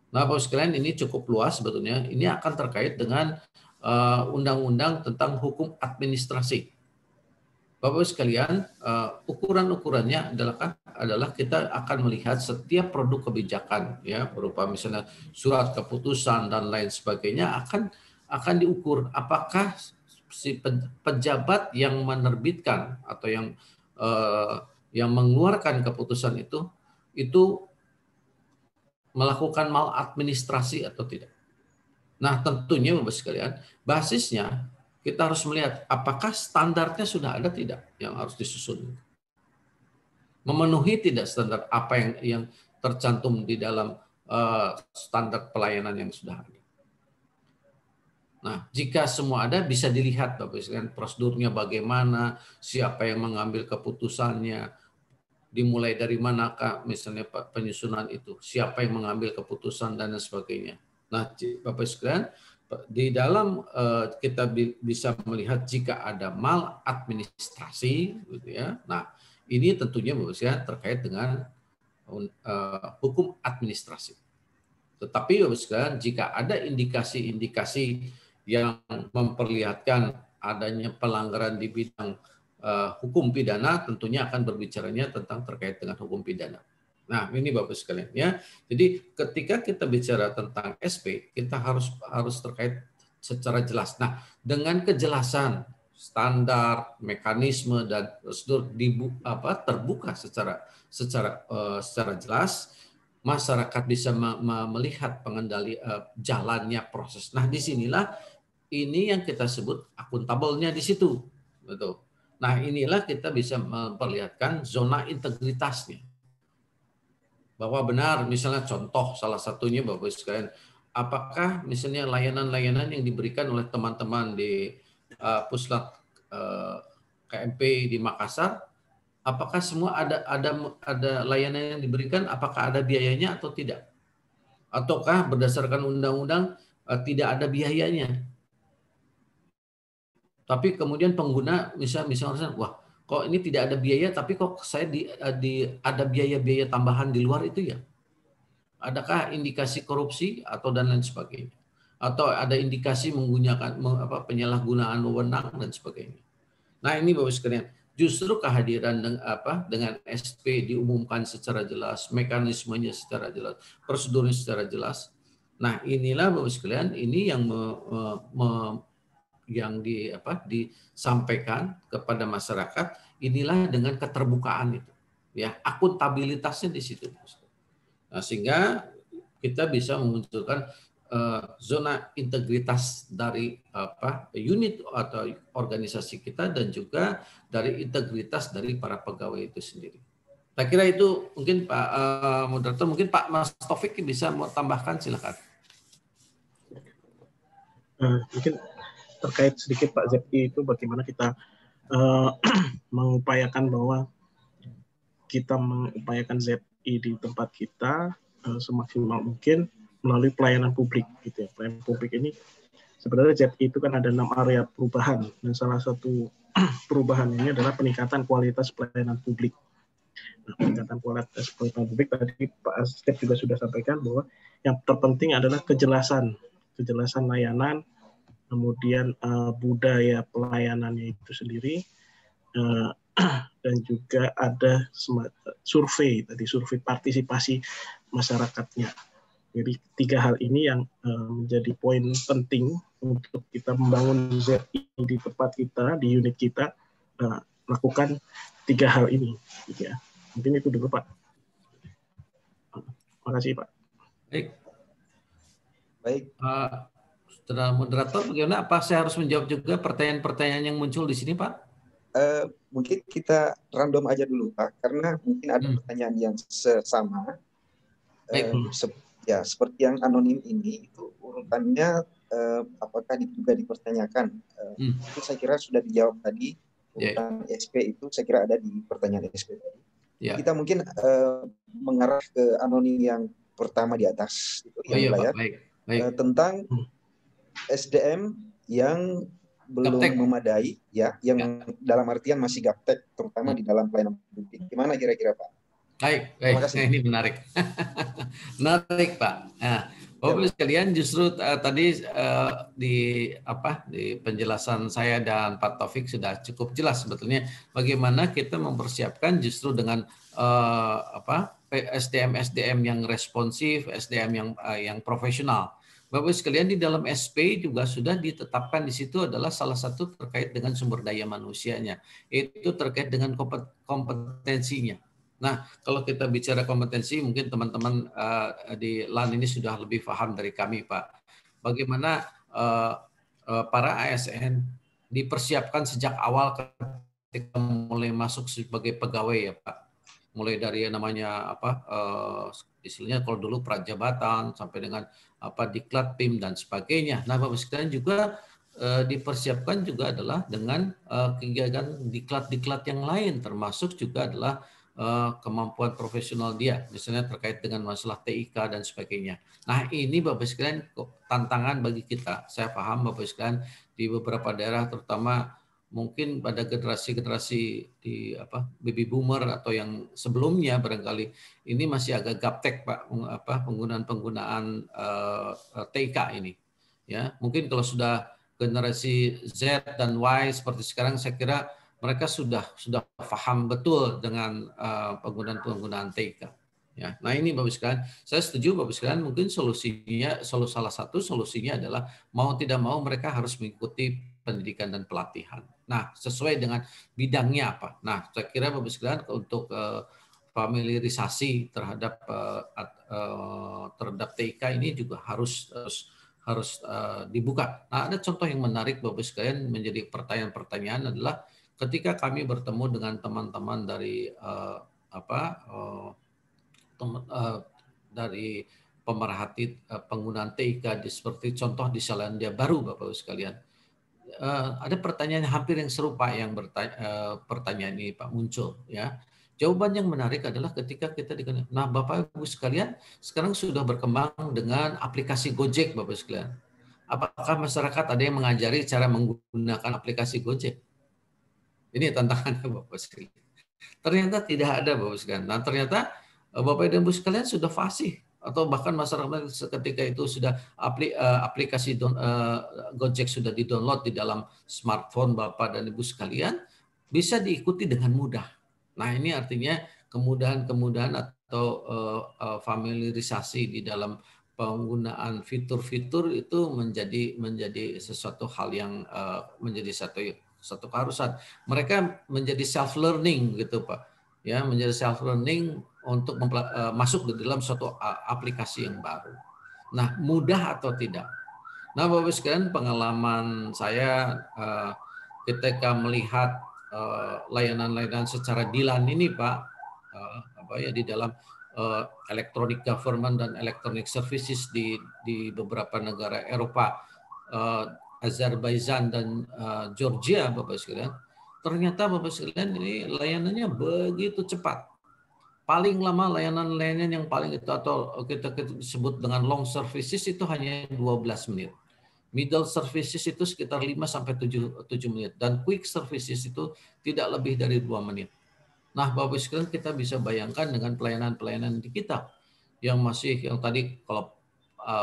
Nah, Bapak sekalian, ini cukup luas sebetulnya. Ini akan terkait dengan undang-undang tentang hukum administrasi. Bapak sekalian, ukuran-ukurannya adalah kita akan melihat setiap produk kebijakan, ya, berupa misalnya surat keputusan dan lain sebagainya akan diukur apakah si pejabat yang menerbitkan atau yang mengeluarkan keputusan itu melakukan maladministrasi atau tidak. Nah, tentunya Bapak sekalian, basisnya kita harus melihat apakah standarnya sudah ada tidak yang harus disusun. Memenuhi tidak standar apa yang tercantum di dalam standar pelayanan yang sudah ada. Nah, jika semua ada, bisa dilihat Bapak sekalian prosedurnya bagaimana, siapa yang mengambil keputusannya, dimulai dari manakah misalnya penyusunan itu, siapa yang mengambil keputusan dan sebagainya. Nah, Bapak sekalian, di dalam kita bisa melihat jika ada maladministrasi, gitu ya. Nah, ini tentunya Bapak sekalian terkait dengan hukum administrasi. Tetapi Bapak sekalian, jika ada indikasi-indikasi yang memperlihatkan adanya pelanggaran di bidang hukum pidana, tentunya akan berbicaranya tentang terkait dengan hukum pidana. Nah, ini Bapak sekalian ya. Jadi ketika kita bicara tentang SP, kita harus terkait secara jelas. Nah, dengan kejelasan standar, mekanisme dan prosedur terbuka secara jelas, masyarakat bisa melihat pengendali jalannya proses. Nah, disinilah ini yang kita sebut akuntabelnya di situ. Betul. Nah, inilah kita bisa memperlihatkan zona integritasnya. Bahwa benar, misalnya contoh salah satunya Bapak sekalian, apakah misalnya layanan-layanan yang diberikan oleh teman-teman di Puslat KMP di Makassar, apakah semua ada layanan yang diberikan, apakah ada biayanya atau tidak? Ataukah berdasarkan undang-undang tidak ada biayanya? Tapi kemudian pengguna misalnya, wah kok ini tidak ada biaya, tapi kok saya ada biaya-biaya tambahan di luar itu ya? Adakah indikasi korupsi atau dan lain sebagainya? Atau ada indikasi menggunakan penyalahgunaan wewenang dan sebagainya? Nah ini Bapak sekalian, justru kehadiran dengan SP diumumkan secara jelas, mekanismenya secara jelas, prosedurnya secara jelas. Nah inilah Bapak sekalian, ini yang disampaikan kepada masyarakat, inilah dengan keterbukaan itu, ya akuntabilitasnya di situ. Nah, sehingga kita bisa memunculkan zona integritas dari unit atau organisasi kita dan juga dari integritas dari para pegawai itu sendiri. Saya kira itu mungkin Pak Moderator, mungkin Pak Mas Taufik bisa mau tambahkan, silakan. Mungkin terkait sedikit Pak ZI itu bagaimana kita mengupayakan bahwa kita mengupayakan ZI di tempat kita semaksimal mungkin melalui pelayanan publik gitu ya. Pelayanan publik ini sebenarnya ZI itu kan ada 6 area perubahan dan salah satu perubahan ini adalah peningkatan kualitas pelayanan publik. Nah, peningkatan kualitas pelayanan publik tadi Pak Asep juga sudah sampaikan bahwa yang terpenting adalah kejelasan layanan, kemudian budaya pelayanannya itu sendiri, dan juga ada survei partisipasi masyarakatnya. Jadi 3 hal ini yang menjadi poin penting untuk kita membangun ZI di tempat kita, di unit kita, lakukan 3 hal ini. Gitu ya. Mungkin itu dulu Pak. Terima kasih Pak. Baik. Saudara moderator, bagaimana? Apa saya harus menjawab juga pertanyaan-pertanyaan yang muncul di sini, Pak? Mungkin kita random aja dulu, Pak, karena mungkin ada pertanyaan yang sama. Ya, seperti yang anonim ini, itu urutannya apakah juga dipertanyakan? Itu saya kira sudah dijawab tadi. Urutan SP itu saya kira ada di pertanyaan SP tadi. Kita mungkin mengarah ke anonim yang pertama di atas, itu yang layar, tentang SDM yang belum gaptek memadai, ya, yang dalam artian masih gaptek, terutama di dalam pelayanan publik. Gimana kira-kira Pak? Baik. Ini menarik. Menarik Pak. Nah, Bapak sekalian, justru tadi di penjelasan saya dan Pak Taufik sudah cukup jelas sebetulnya bagaimana kita mempersiapkan justru dengan SDM yang responsif, SDM yang profesional. Bapak sekalian, di dalam SP juga sudah ditetapkan di situ adalah salah satu terkait dengan sumber daya manusianya. Itu terkait dengan kompetensinya. Nah, kalau kita bicara kompetensi, mungkin teman-teman di LAN ini sudah lebih paham dari kami, Pak. Bagaimana para ASN dipersiapkan sejak awal ketika mulai masuk sebagai pegawai, ya Pak. Mulai dari yang namanya istilahnya kalau dulu prajabatan sampai dengan diklat PIM dan sebagainya. Nah, Bapak sekalian juga dipersiapkan juga adalah dengan kegiatan diklat-diklat yang lain, termasuk juga adalah kemampuan profesional dia, misalnya terkait dengan masalah TIK dan sebagainya. Nah, ini Bapak sekalian tantangan bagi kita. Saya paham Bapak sekalian di beberapa daerah, terutama mungkin pada generasi-generasi di baby boomer atau yang sebelumnya barangkali ini masih agak gaptek Pak, penggunaan TIK ini. Ya, mungkin kalau sudah generasi Z dan Y seperti sekarang, saya kira mereka sudah paham betul dengan penggunaan TIK. Ya, nah ini Bapak sekalian, saya setuju Bapak sekalian, mungkin salah satu solusinya adalah mau tidak mau mereka harus mengikuti pendidikan dan pelatihan. Nah, sesuai dengan bidangnya apa. Nah, saya kira Bapak sekalian untuk familiarisasi terhadap TIK ini juga harus dibuka. Nah, ada contoh yang menarik Bapak sekalian menjadi pertanyaan-pertanyaan adalah ketika kami bertemu dengan teman-teman dari dari pemerhati penggunaan TIK seperti contoh di Selandia Baru Bapak sekalian. Ada pertanyaan hampir yang serupa yang pertanyaan ini Pak muncul ya. Jawaban yang menarik adalah ketika kita nah Bapak Ibu sekalian sekarang sudah berkembang dengan aplikasi Gojek Bapak sekalian. Apakah masyarakat ada yang mengajari cara menggunakan aplikasi Gojek? Ini tantangannya Bapak sekalian. Ternyata tidak ada Bapak sekalian. Nah ternyata Bapak dan Ibu sekalian sudah fasih atau bahkan masyarakat ketika itu sudah aplikasi Gojek sudah di-download di dalam smartphone Bapak dan Ibu sekalian bisa diikuti dengan mudah. Nah ini artinya kemudahan-kemudahan atau familiarisasi di dalam penggunaan fitur-fitur itu menjadi sesuatu hal yang menjadi satu keharusan. Mereka menjadi self learning gitu Pak. Ya, menjadi self learning untuk masuk di dalam suatu aplikasi yang baru. Nah, mudah atau tidak? Nah, Bapak sekalian, pengalaman saya ketika melihat layanan-layanan secara dilan ini, Pak, di dalam electronic government dan electronic services di beberapa negara Eropa, Azerbaijan dan Georgia, Bapak sekalian, ternyata Bapak sekalian ini layanannya begitu cepat. Paling lama layanan-layanan yang paling itu atau kita sebut dengan long services itu hanya 12 menit. Middle services itu sekitar 5 sampai 7 menit dan quick services itu tidak lebih dari 2 menit. Nah, Bapak sekalian kita bisa bayangkan dengan pelayanan-pelayanan di kita yang tadi kalau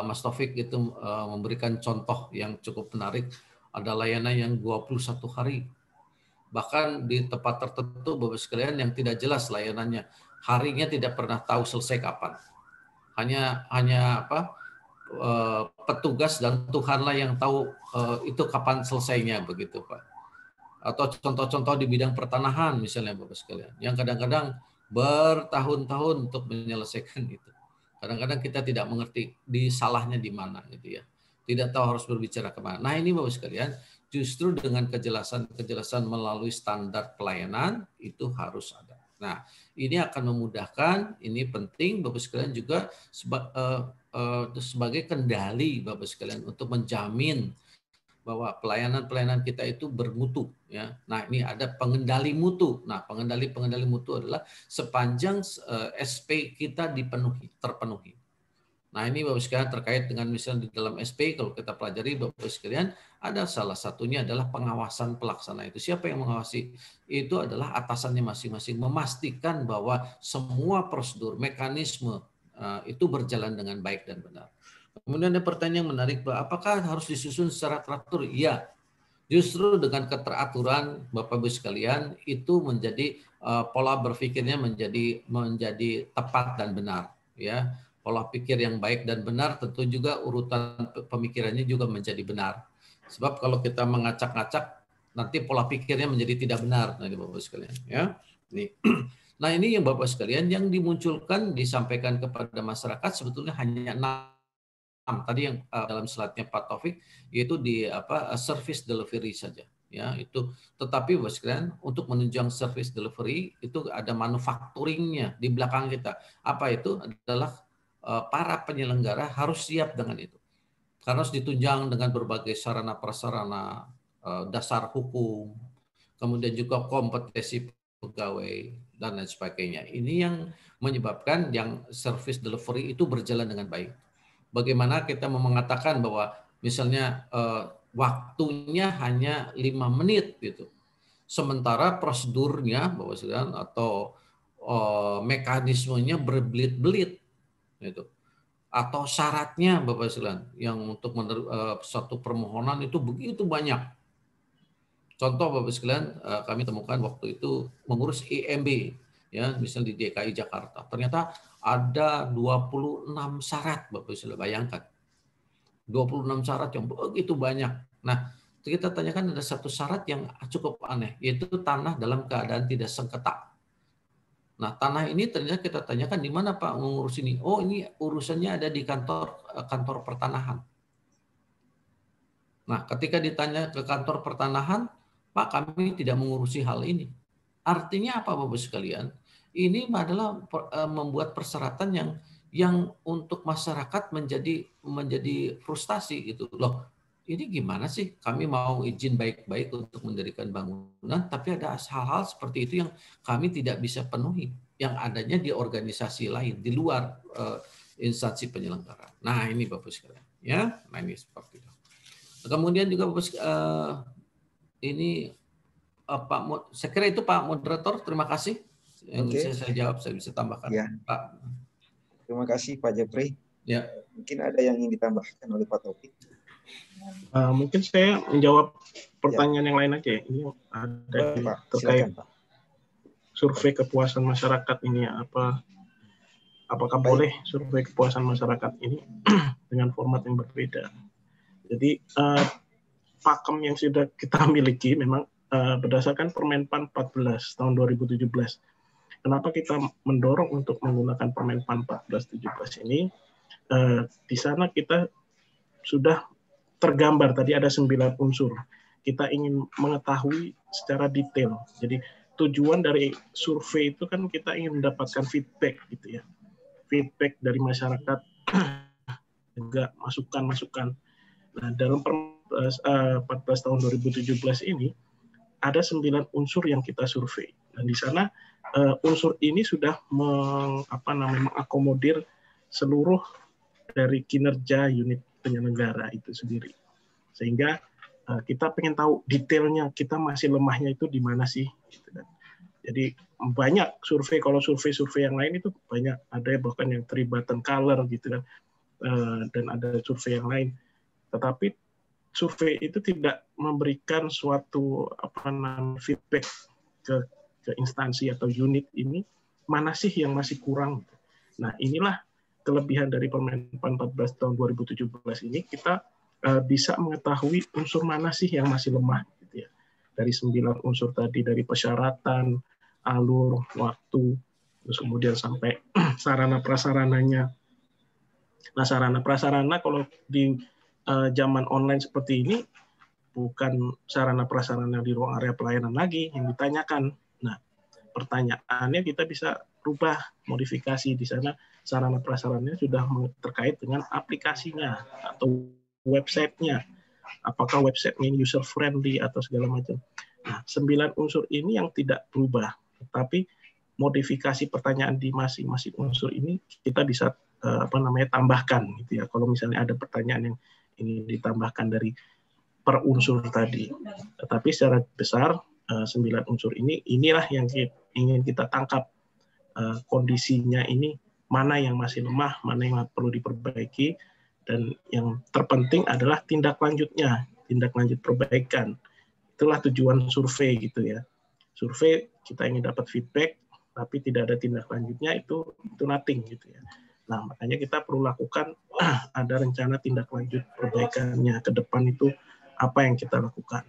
Mas Taufik itu memberikan contoh yang cukup menarik, ada layanan yang 21 hari. Bahkan di tempat tertentu Bapak sekalian yang tidak jelas layanannya, harinya tidak pernah tahu selesai kapan. Hanya petugas dan Tuhanlah yang tahu itu kapan selesainya begitu Pak. Atau contoh-contoh di bidang pertanahan misalnya Bapak sekalian, yang kadang-kadang bertahun-tahun untuk menyelesaikan itu. Kadang-kadang kita tidak mengerti di salahnya di mana gitu ya. Tidak tahu harus berbicara kemana. Nah ini Bapak sekalian, justru dengan kejelasan melalui standar pelayanan itu harus ada. Nah ini akan memudahkan, ini penting Bapak sekalian juga sebagai kendali Bapak sekalian untuk menjamin bahwa pelayanan-pelayanan kita itu bermutu ya. Nah, ini ada pengendali mutu. Nah, pengendali mutu adalah sepanjang SP kita terpenuhi. Nah, ini Bapak sekalian terkait dengan misalnya di dalam SP kalau kita pelajari Bapak sekalian ada salah satunya adalah pengawasan pelaksana itu. Siapa yang mengawasi? Itu adalah atasannya masing-masing memastikan bahwa semua prosedur, mekanisme itu berjalan dengan baik dan benar. Kemudian ada pertanyaan yang menarik, apakah harus disusun secara teratur? Iya, justru dengan keteraturan Bapak Ibu sekalian itu menjadi pola berpikirnya menjadi tepat dan benar. Ya, pola pikir yang baik dan benar tentu juga urutan pemikirannya juga menjadi benar. Sebab kalau kita mengacak-ngacak nanti pola pikirnya menjadi tidak benar, nanti Bapak Ibu sekalian. Ya, nih. Nah ini yang Bapak sekalian yang dimunculkan disampaikan kepada masyarakat sebetulnya hanya 6 tadi yang dalam slide-nya Pak Taufik yaitu di service delivery saja ya itu. Tetapi Bapak sekalian untuk menunjang service delivery itu ada manufacturing-nya di belakang kita. Apa itu? Adalah para penyelenggara harus siap dengan itu. Karena harus ditunjang dengan berbagai sarana prasarana dasar hukum, kemudian juga kompetensi pegawai dan lain sebagainya. Ini yang menyebabkan yang service delivery itu berjalan dengan baik. Bagaimana kita mengatakan bahwa misalnya waktunya hanya 5 menit gitu. Sementara prosedurnya Bapak sekalian atau mekanismenya berbelit-belit gitu. Atau syaratnya Bapak sekalian yang untuk satu permohonan itu begitu banyak. Contoh Bapak sekalian kami temukan waktu itu mengurus IMB ya misalnya di DKI Jakarta. Ternyata ada 26 syarat Bapak sudah bayangkan. 26 syarat yang begitu banyak. Nah, kita tanyakan ada satu syarat yang cukup aneh, yaitu tanah dalam keadaan tidak sengketa. Nah, tanah ini ternyata kita tanyakan di mana Pak mengurus ini? Oh, ini urusannya ada di kantor pertanahan. Nah, ketika ditanya ke kantor pertanahan, Pak, kami tidak mengurusi hal ini. Artinya apa, Bapak sekalian? Ini adalah membuat persyaratan yang untuk masyarakat menjadi frustasi gitu. Loh, ini gimana sih? Kami mau izin baik-baik untuk mendirikan bangunan, tapi ada hal-hal seperti itu yang kami tidak bisa penuhi, yang adanya di organisasi lain di luar instansi penyelenggara. Nah, ini Bapak sekalian, ya. Nah, ini seperti itu. Kemudian juga Bapak ini Pak, saya kira itu Pak Moderator, terima kasih. Yang saya jawab, saya bisa tambahkan. Ya. Pak. Terima kasih Pak Jeffrey. Ya. Mungkin ada yang ingin ditambahkan oleh Pak Taufik. Mungkin saya menjawab pertanyaan yang lain aja. Ini ada Pak, terkait silakan, Pak. Survei kepuasan masyarakat ini apakah boleh survei kepuasan masyarakat ini dengan format yang berbeda. Jadi pakem yang sudah kita miliki memang berdasarkan Permenpan 14 tahun 2017. Kenapa kita mendorong untuk menggunakan Permenpan 14/17 ini? Di sana kita sudah tergambar, tadi ada 9 unsur. Kita ingin mengetahui secara detail. Jadi tujuan dari survei itu kan kita ingin mendapatkan feedback gitu ya. Feedback dari masyarakat, juga masukan-masukan. Nah, dalam 14 tahun 2017 ini ada 9 unsur yang kita survei. Dan di sana unsur ini sudah mengakomodir seluruh dari kinerja unit penyelenggara itu sendiri. Sehingga kita pengen tahu detailnya, kita masih lemahnya itu di mana sih. Gitu kan. Jadi banyak survei, kalau survei-survei yang lain itu banyak, ada bahkan yang 3 button color gitu kan, dan ada survei yang lain. Tetapi survei itu tidak memberikan suatu feedback ke instansi atau unit ini, mana sih yang masih kurang. Nah, inilah kelebihan dari Permenpan 14 tahun 2017 ini, kita bisa mengetahui unsur mana sih yang masih lemah gitu ya. Dari 9 unsur tadi, dari persyaratan, alur, waktu, terus kemudian sampai sarana prasarananya. Nah, sarana prasarana kalau di zaman online seperti ini bukan sarana prasarana di ruang area pelayanan lagi yang ditanyakan. Nah, pertanyaannya kita bisa rubah, modifikasi di sana. Sarana prasarannya sudah terkait dengan aplikasinya atau websitenya. Apakah websitenya user friendly atau segala macam. Nah, 9 unsur ini yang tidak berubah, tapi modifikasi pertanyaan di masing-masing unsur ini kita bisa tambahkan gitu ya. Kalau misalnya ada pertanyaan yang ingin ditambahkan dari per unsur tadi. Tetapi secara besar 9 unsur inilah yang ingin kita tangkap kondisinya ini, mana yang masih lemah, mana yang perlu diperbaiki, dan yang terpenting adalah tindak lanjutnya, tindak lanjut perbaikan. Itulah tujuan survei gitu ya. Survei kita ingin dapat feedback, tapi tidak ada tindak lanjutnya, itu nothing gitu ya. Nah, makanya kita perlu lakukan ada rencana tindak lanjut perbaikannya ke depan, itu apa yang kita lakukan.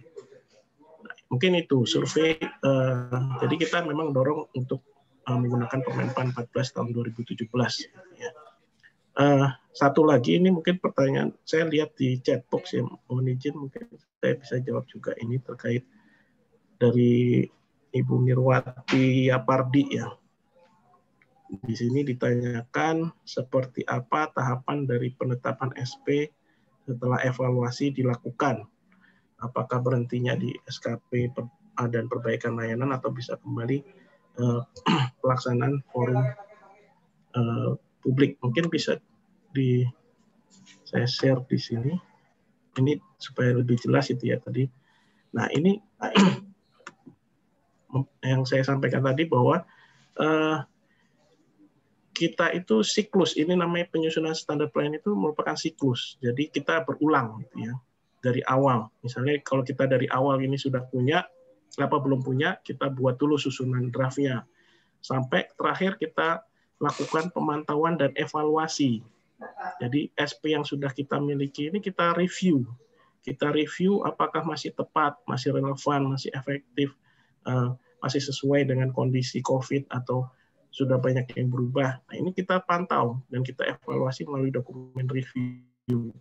Nah, mungkin itu survei. Jadi kita memang dorong untuk menggunakan Permenpan 14 tahun 2017. Ya. Satu lagi, ini mungkin pertanyaan saya lihat di chatbox ya, mohon izin mungkin saya bisa jawab juga, ini terkait dari Ibu Nirwati Yapardi ya. Di sini ditanyakan seperti apa tahapan dari penetapan SP setelah evaluasi dilakukan. Apakah berhentinya di SKP dan perbaikan layanan atau bisa kembali pelaksanaan forum publik. Mungkin bisa saya share di sini. Ini supaya lebih jelas itu ya tadi. Nah, ini yang saya sampaikan tadi bahwa kita itu siklus, ini namanya penyusunan standar pelayanan itu merupakan siklus. Jadi kita berulang gitu ya. Dari awal. Misalnya kalau kita dari awal ini sudah punya, belum punya, kita buat dulu susunan draftnya. Sampai terakhir kita lakukan pemantauan dan evaluasi. Jadi SP yang sudah kita miliki ini kita review. Kita review apakah masih tepat, masih relevan, masih efektif, masih sesuai dengan kondisi COVID atau sudah banyak yang berubah. Nah, ini kita pantau dan kita evaluasi melalui dokumen review.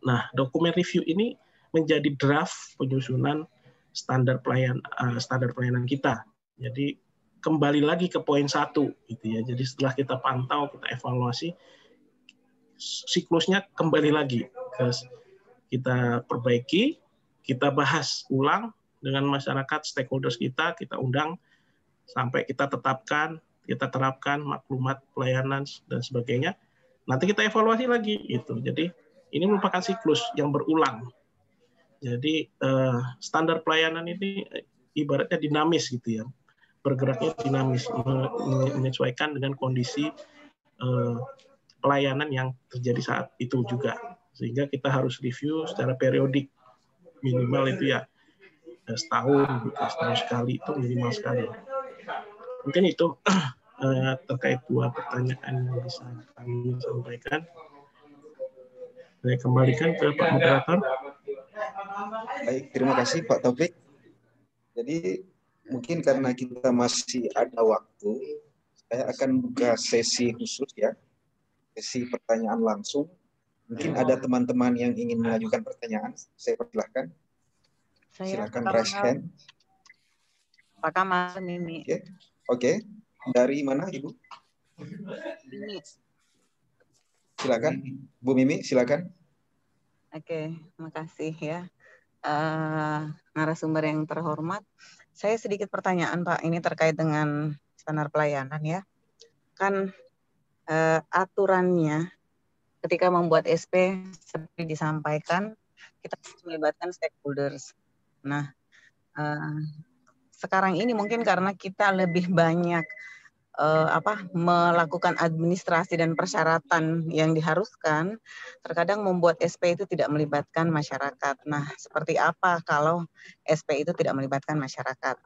Nah, dokumen review ini menjadi draft penyusunan standar pelayanan kita. Jadi kembali lagi ke poin 1 gitu ya. Jadi setelah kita pantau, kita evaluasi, siklusnya kembali lagi kita perbaiki, kita bahas ulang dengan masyarakat, stakeholders kita undang sampai kita terapkan maklumat pelayanan dan sebagainya. Nanti kita evaluasi lagi itu. Jadi ini merupakan siklus yang berulang. Jadi standar pelayanan ini ibaratnya dinamis gitu ya. Bergeraknya dinamis, menyesuaikan dengan kondisi pelayanan yang terjadi saat itu juga. Sehingga kita harus review secara periodik, minimal itu ya setahun sekali, itu minimal sekali. Mungkin itu terkait 2 pertanyaan yang bisa kami sampaikan. Saya kembalikan ke Pak Moderator. Baik, terima kasih Pak Taufik. Jadi mungkin karena kita masih ada waktu, saya akan buka sesi khusus ya, sesi pertanyaan langsung. Mungkin ada teman-teman yang ingin mengajukan pertanyaan, saya persilahkan. Silakan raise hand. Pak Kamal, Mimi. Oke. Dari mana Ibu? Mimi. Silakan, Bu Mimi, silakan. Oke, makasih ya. Narasumber yang terhormat, saya sedikit pertanyaan Pak, ini terkait dengan standar pelayanan ya. Kan aturannya ketika membuat SP seperti disampaikan, kita harus melibatkan stakeholders. Nah, sekarang ini mungkin karena kita lebih banyak melakukan administrasi dan persyaratan yang diharuskan, terkadang membuat SP itu tidak melibatkan masyarakat. Nah, seperti apa kalau SP itu tidak melibatkan masyarakat?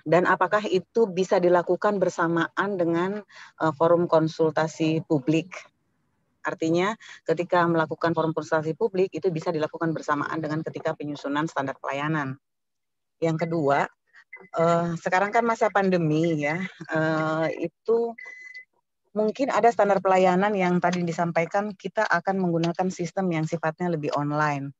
Dan apakah itu bisa dilakukan bersamaan dengan forum konsultasi publik? Artinya ketika melakukan forum konsultasi publik itu bisa dilakukan bersamaan dengan ketika penyusunan standar pelayanan. Yang kedua, sekarang kan masa pandemi ya, itu mungkin ada standar pelayanan yang tadi disampaikan kita akan menggunakan sistem yang sifatnya lebih online.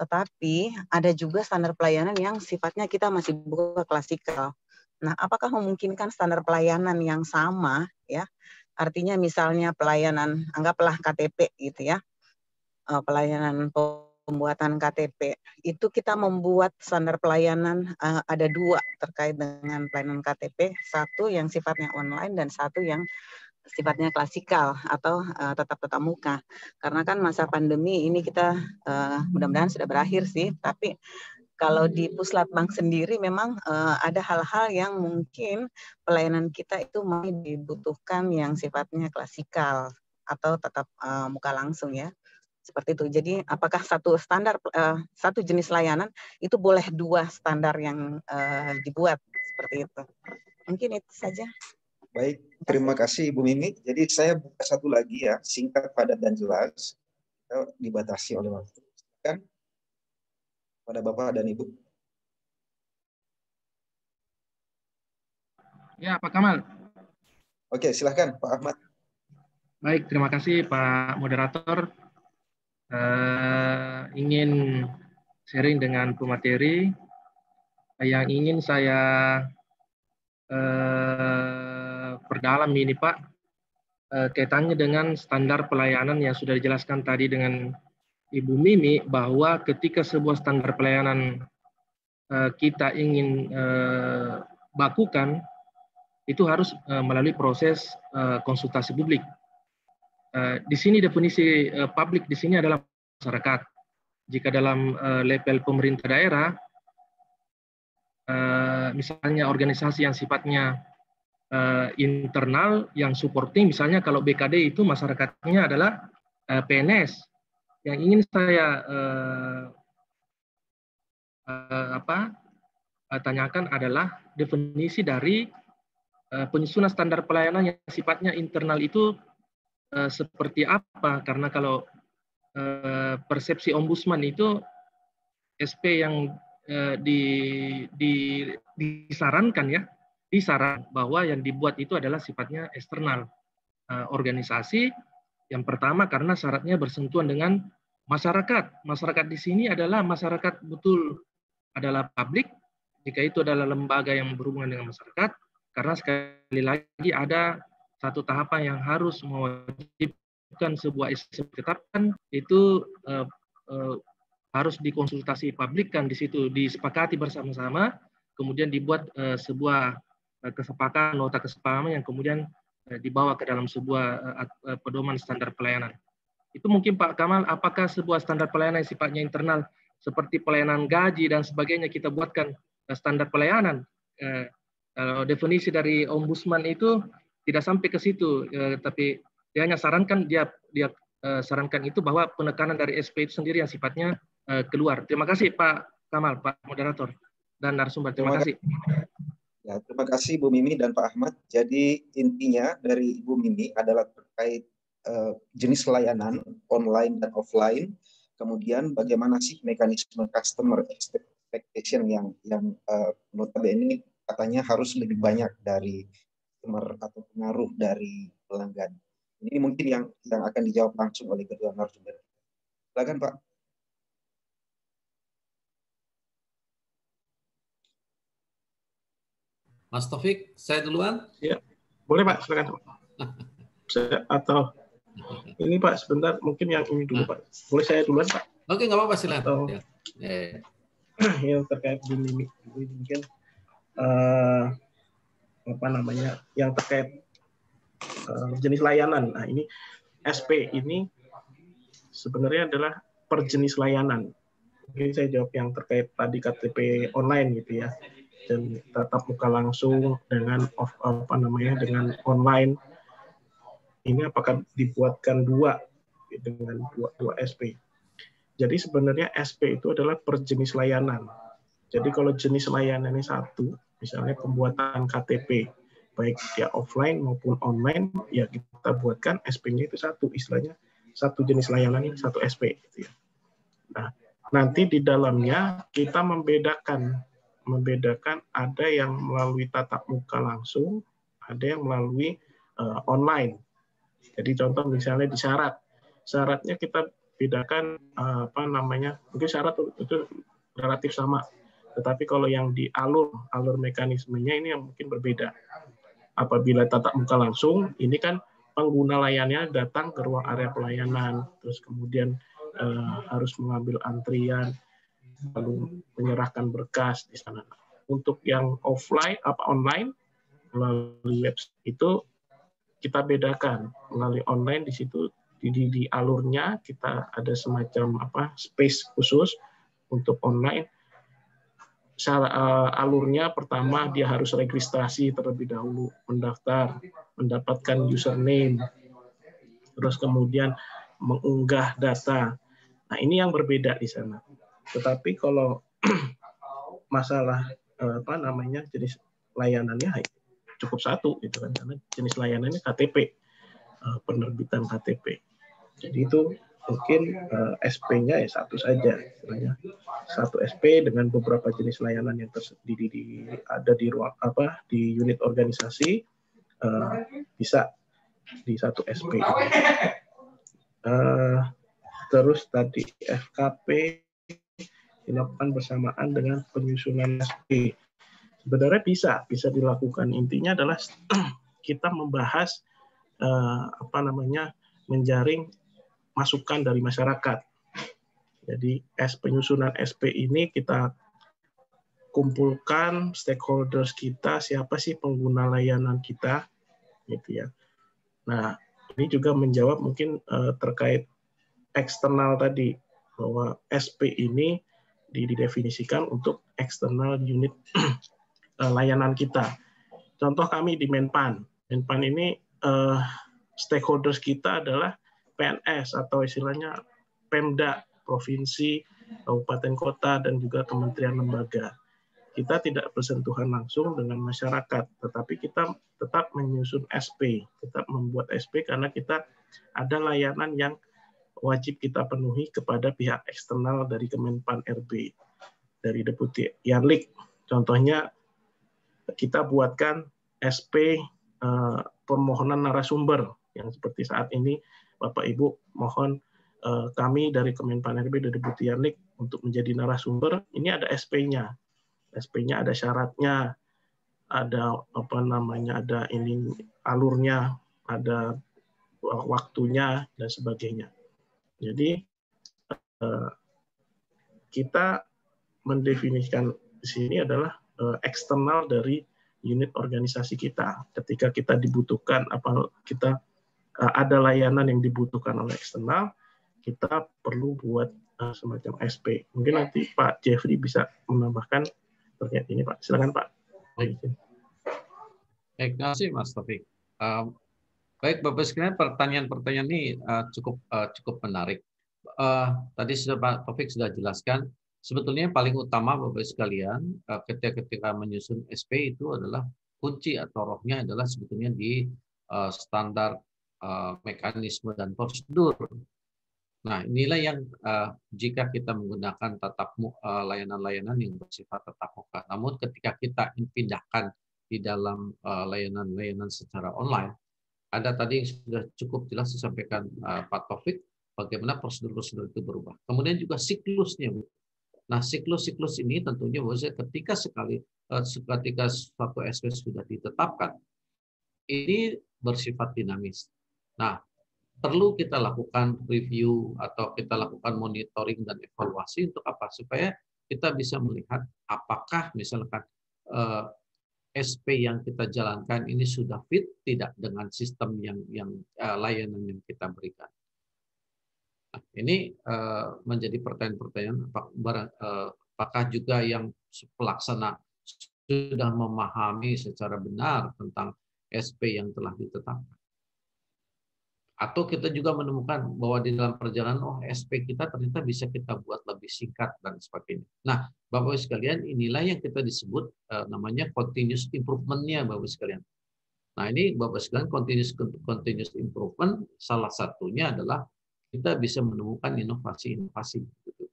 Tetapi ada juga standar pelayanan yang sifatnya kita masih buka klasikal. Nah, apakah memungkinkan standar pelayanan yang sama ya? Artinya misalnya pelayanan, anggaplah KTP gitu ya, pelayanan pembuatan KTP, itu kita membuat standar pelayanan ada 2 terkait dengan pelayanan KTP, satu yang sifatnya online dan satu yang sifatnya klasikal atau tatap muka. Karena kan masa pandemi ini kita mudah-mudahan sudah berakhir sih, tapi kalau di Puslatbang sendiri memang ada hal-hal yang mungkin pelayanan kita itu masih dibutuhkan yang sifatnya klasikal atau tatap muka langsung ya. Seperti itu. Jadi apakah satu standar, satu jenis layanan itu boleh 2 standar yang dibuat seperti itu. Mungkin itu saja. Baik, terima kasih Bu Mimi. Jadi saya buka satu lagi ya, singkat, padat dan jelas. Kita dibatasi oleh waktu. Kan? Pada Bapak dan Ibu. Ya, Pak Kamal. Oke, silakan Pak Ahmad. Baik, terima kasih Pak Moderator. Ingin sharing dengan pemateri. Yang ingin saya perdalam ini Pak, kaitannya dengan standar pelayanan yang sudah dijelaskan tadi dengan Ibu Mimi, bahwa ketika sebuah standar pelayanan kita ingin bakukan, itu harus melalui proses konsultasi publik. Di sini definisi publik di sini adalah masyarakat. Jika dalam level pemerintah daerah, misalnya organisasi yang sifatnya internal yang supporting, misalnya kalau BKD itu masyarakatnya adalah PNS. Yang ingin saya tanyakan adalah definisi dari penyusunan standar pelayanan yang sifatnya internal itu seperti apa? Karena kalau persepsi ombudsman itu SP yang disarankan ya, disaran bahwa yang dibuat itu adalah sifatnya eksternal organisasi. Yang pertama karena syaratnya bersentuhan dengan Masyarakat di sini adalah masyarakat betul adalah publik, jika itu adalah lembaga yang berhubungan dengan masyarakat, karena sekali lagi ada satu tahapan yang harus mewajibkan sebuah SPP ditetapkan, itu harus dikonsultasi publik, kan di situ disepakati bersama-sama, kemudian dibuat sebuah kesepakatan, nota kesepahaman yang kemudian dibawa ke dalam sebuah pedoman standar pelayanan. Itu mungkin Pak Kamal, apakah sebuah standar pelayanan yang sifatnya internal seperti pelayanan gaji dan sebagainya kita buatkan standar pelayanan. Definisi dari Ombudsman itu tidak sampai ke situ, tapi dia hanya sarankan, dia sarankan itu bahwa penekanan dari SP itu sendiri yang sifatnya keluar. Terima kasih Pak Kamal, Pak Moderator dan narasumber. Terima kasih. Ya, terima kasih Bu Mimi dan Pak Ahmad. Jadi intinya dari Bu Mimi adalah terkait jenis layanan online dan offline, kemudian bagaimana sih mekanisme customer expectation yang notabene katanya harus lebih banyak dari customer atau pengaruh dari pelanggan. Ini mungkin yang akan dijawab langsung oleh kedua narasumber. Silakan Pak. Mas Taufik, saya duluan? Ya, boleh Pak, silakan. Atau ini Pak, sebentar, mungkin yang ini dulu Pak. Boleh saya duluan Pak? Oke, nggak apa-apa, silakan. Atau yang terkait ini mungkin apa namanya, yang terkait jenis layanan. Nah, ini SP ini sebenarnya adalah per jenis layanan. Mungkin saya jawab yang terkait tadi KTP online gitu ya, dan tatap muka langsung dengan dengan online. Ini apakah dibuatkan dengan dua SP? Jadi sebenarnya SP itu adalah per jenis layanan. Jadi kalau jenis layanannya satu, misalnya pembuatan KTP, baik dia offline maupun online, ya kita buatkan SP-nya itu satu, istilahnya satu jenis layanan ini satu SP. Gitu ya. Nah, nanti di dalamnya kita membedakan ada yang melalui tatap muka langsung, ada yang melalui online. Jadi contoh misalnya di syaratnya kita bedakan mungkin syarat itu relatif sama, tetapi kalau yang di alur mekanismenya ini yang mungkin berbeda. Apabila tatap muka langsung, ini kan pengguna layannya datang ke ruang area pelayanan, terus kemudian harus mengambil antrian, lalu menyerahkan berkas di sana. Untuk yang online melalui website itu kita bedakan. Melalui online di situ di alurnya kita ada semacam space khusus untuk online. Alurnya pertama dia harus registrasi terlebih dahulu, mendaftar, mendapatkan username, terus kemudian mengunggah data. Nah, ini yang berbeda di sana. Tetapi kalau masalah jenis layanannya cukup satu gitu kan, karena jenis layanannya KTP, penerbitan KTP. Jadi itu mungkin SP-nya ya satu saja, istilahnya satu SP dengan beberapa jenis layanan yang ada di ruang di unit organisasi, bisa di satu SP. Terus tadi FKP dilakukan bersamaan dengan penyusunan SP. Sebenarnya bisa dilakukan. Intinya adalah kita membahas menjaring masukan dari masyarakat. Jadi penyusunan SP ini kita kumpulkan stakeholders kita, siapa sih pengguna layanan kita, gitu ya. Nah, ini juga menjawab mungkin terkait eksternal tadi, bahwa SP ini didefinisikan untuk eksternal unit layanan kita. Contoh kami di Menpan. Menpan ini stakeholders kita adalah PNS atau istilahnya Pemda, provinsi, kabupaten kota, dan juga kementerian lembaga. Kita tidak bersentuhan langsung dengan masyarakat, tetapi kita tetap menyusun SP, tetap membuat SP karena kita ada layanan yang wajib kita penuhi kepada pihak eksternal dari Kemenpan RB, dari Deputi Yanlik. Contohnya kita buatkan SP permohonan narasumber yang seperti saat ini Bapak Ibu mohon kami dari Kemenpan RB dari Bu Tianik untuk menjadi narasumber, ini ada SP-nya. SP-nya ada syaratnya, ada apa namanya, ada ini alurnya, ada waktunya dan sebagainya. Jadi kita mendefinisikan di sini adalah eksternal dari unit organisasi kita. Ketika kita dibutuhkan, kita ada layanan yang dibutuhkan oleh eksternal, kita perlu buat semacam SP. Mungkin nanti Pak Jeffrey bisa menambahkan terkait ini, Pak. Silakan, Pak. Baik, terima kasih Mas Taufik. Baik, Bapak sekalian, pertanyaan-pertanyaan ini cukup menarik. Tadi sudah Pak Taufik sudah jelaskan, sebetulnya yang paling utama Bapak sekalian ketika menyusun SP itu adalah kunci atau rohnya adalah sebetulnya di standar mekanisme dan prosedur. Nah, inilah yang jika kita menggunakan layanan-layanan yang bersifat tatap muka. Namun ketika kita pindahkan di dalam layanan-layanan secara online, ada tadi yang sudah cukup jelas disampaikan Pak Taufik, bagaimana prosedur-prosedur itu berubah. Kemudian juga siklusnya. Nah, siklus-siklus ini tentunya ketika suatu SP sudah ditetapkan, ini bersifat dinamis. Nah, perlu kita lakukan review atau kita lakukan monitoring dan evaluasi untuk apa? Supaya kita bisa melihat apakah misalkan SP yang kita jalankan ini sudah fit tidak dengan sistem yang layanan yang kita berikan. Nah, ini menjadi pertanyaan-pertanyaan apakah juga yang pelaksana sudah memahami secara benar tentang SP yang telah ditetapkan. Atau kita juga menemukan bahwa di dalam perjalanan SP kita ternyata bisa kita buat lebih singkat dan sebagainya. Nah, Bapak sekalian, inilah yang kita disebut namanya continuous improvement-nya, Bapak sekalian. Nah, ini Bapak sekalian, continuous improvement salah satunya adalah kita bisa menemukan inovasi-inovasi. Gitu.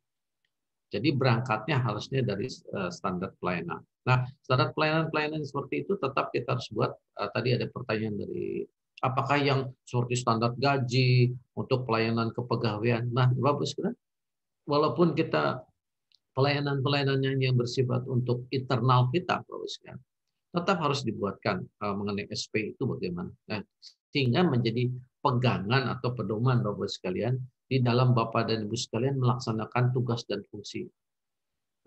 Jadi berangkatnya harusnya dari standar pelayanan. Nah, standar pelayanan seperti itu tetap kita harus buat. Tadi ada pertanyaan dari apakah yang seperti standar gaji untuk pelayanan kepegawaian. Nah, Bapak sekalian, walaupun kita pelayanan yang bersifat untuk internal kita, Bapak sekalian, tetap harus dibuatkan mengenai SP itu bagaimana. Nah, sehingga menjadi pegangan atau pedoman Bapak sekalian di dalam Bapak dan Ibu sekalian melaksanakan tugas dan fungsi.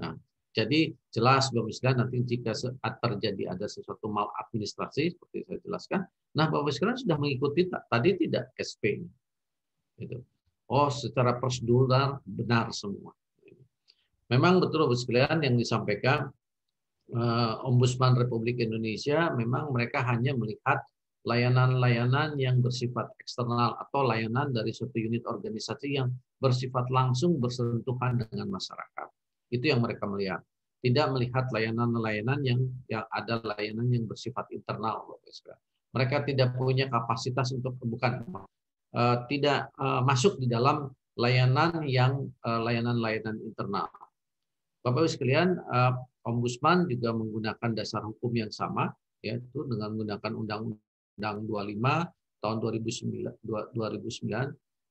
Nah, jadi jelas Bapak sekalian nanti jika terjadi ada sesuatu maladministrasi seperti saya jelaskan, nah Bapak sekalian sudah mengikuti tadi tidak SP. Gitu. Oh, secara prosedural benar semua. Memang betul Bapak sekalian yang disampaikan Ombudsman Republik Indonesia, memang mereka hanya melihat layanan-layanan yang bersifat eksternal atau layanan dari suatu unit organisasi yang bersifat langsung bersentuhan dengan masyarakat. Itu yang mereka melihat. Tidak melihat layanan-layanan yang ada layanan yang bersifat internal. Mereka tidak punya kapasitas untuk tidak masuk di dalam layanan yang layanan-layanan internal. Bapak Ibu sekalian, Ombudsman juga menggunakan dasar hukum yang sama, yaitu dengan menggunakan Undang-Undang 25 tahun 2009.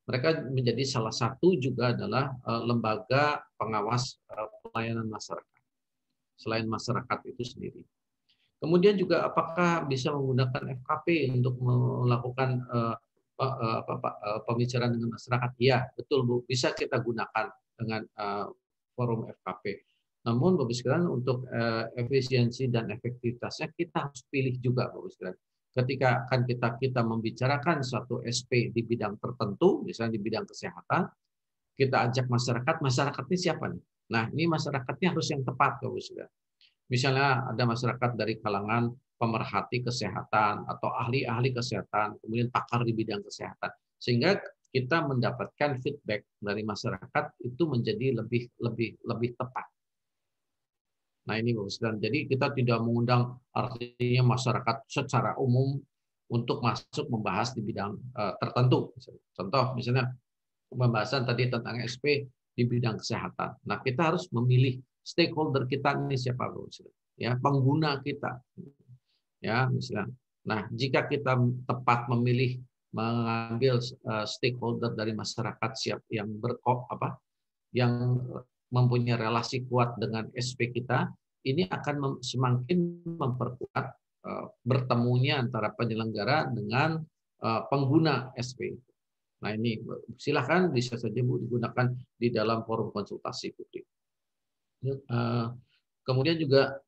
Mereka menjadi salah satu juga adalah lembaga pengawas pelayanan masyarakat, selain masyarakat itu sendiri. Kemudian juga apakah bisa menggunakan FKP untuk melakukan pembicaraan dengan masyarakat? Ya, betul Bu, bisa kita gunakan dengan forum FKP. Namun Bapak sekalian untuk efisiensi dan efektivitasnya kita harus pilih juga Bapak sekalian. Ketika akan kita membicarakan suatu SP di bidang tertentu, misalnya di bidang kesehatan, kita ajak masyarakat ini siapa nih? Nah, ini masyarakatnya harus yang tepat Bapak sekalian. Misalnya ada masyarakat dari kalangan pemerhati kesehatan atau ahli-ahli kesehatan, kemudian pakar di bidang kesehatan, sehingga kita mendapatkan feedback dari masyarakat itu menjadi lebih tepat. Nah ini Bapak sekalian. Jadi kita tidak mengundang artinya masyarakat secara umum untuk masuk membahas di bidang tertentu. Contoh misalnya pembahasan tadi tentang SP di bidang kesehatan. Nah kita harus memilih stakeholder kita ini siapa Bapak sekalian. Ya pengguna kita. Ya misalnya. Nah jika kita tepat memilih mengambil stakeholder dari masyarakat siap yang yang mempunyai relasi kuat dengan SP kita, ini akan semakin memperkuat bertemunya antara penyelenggara dengan pengguna SP. Nah ini silakan bisa saja Bu digunakan di dalam forum konsultasi publik. Kemudian juga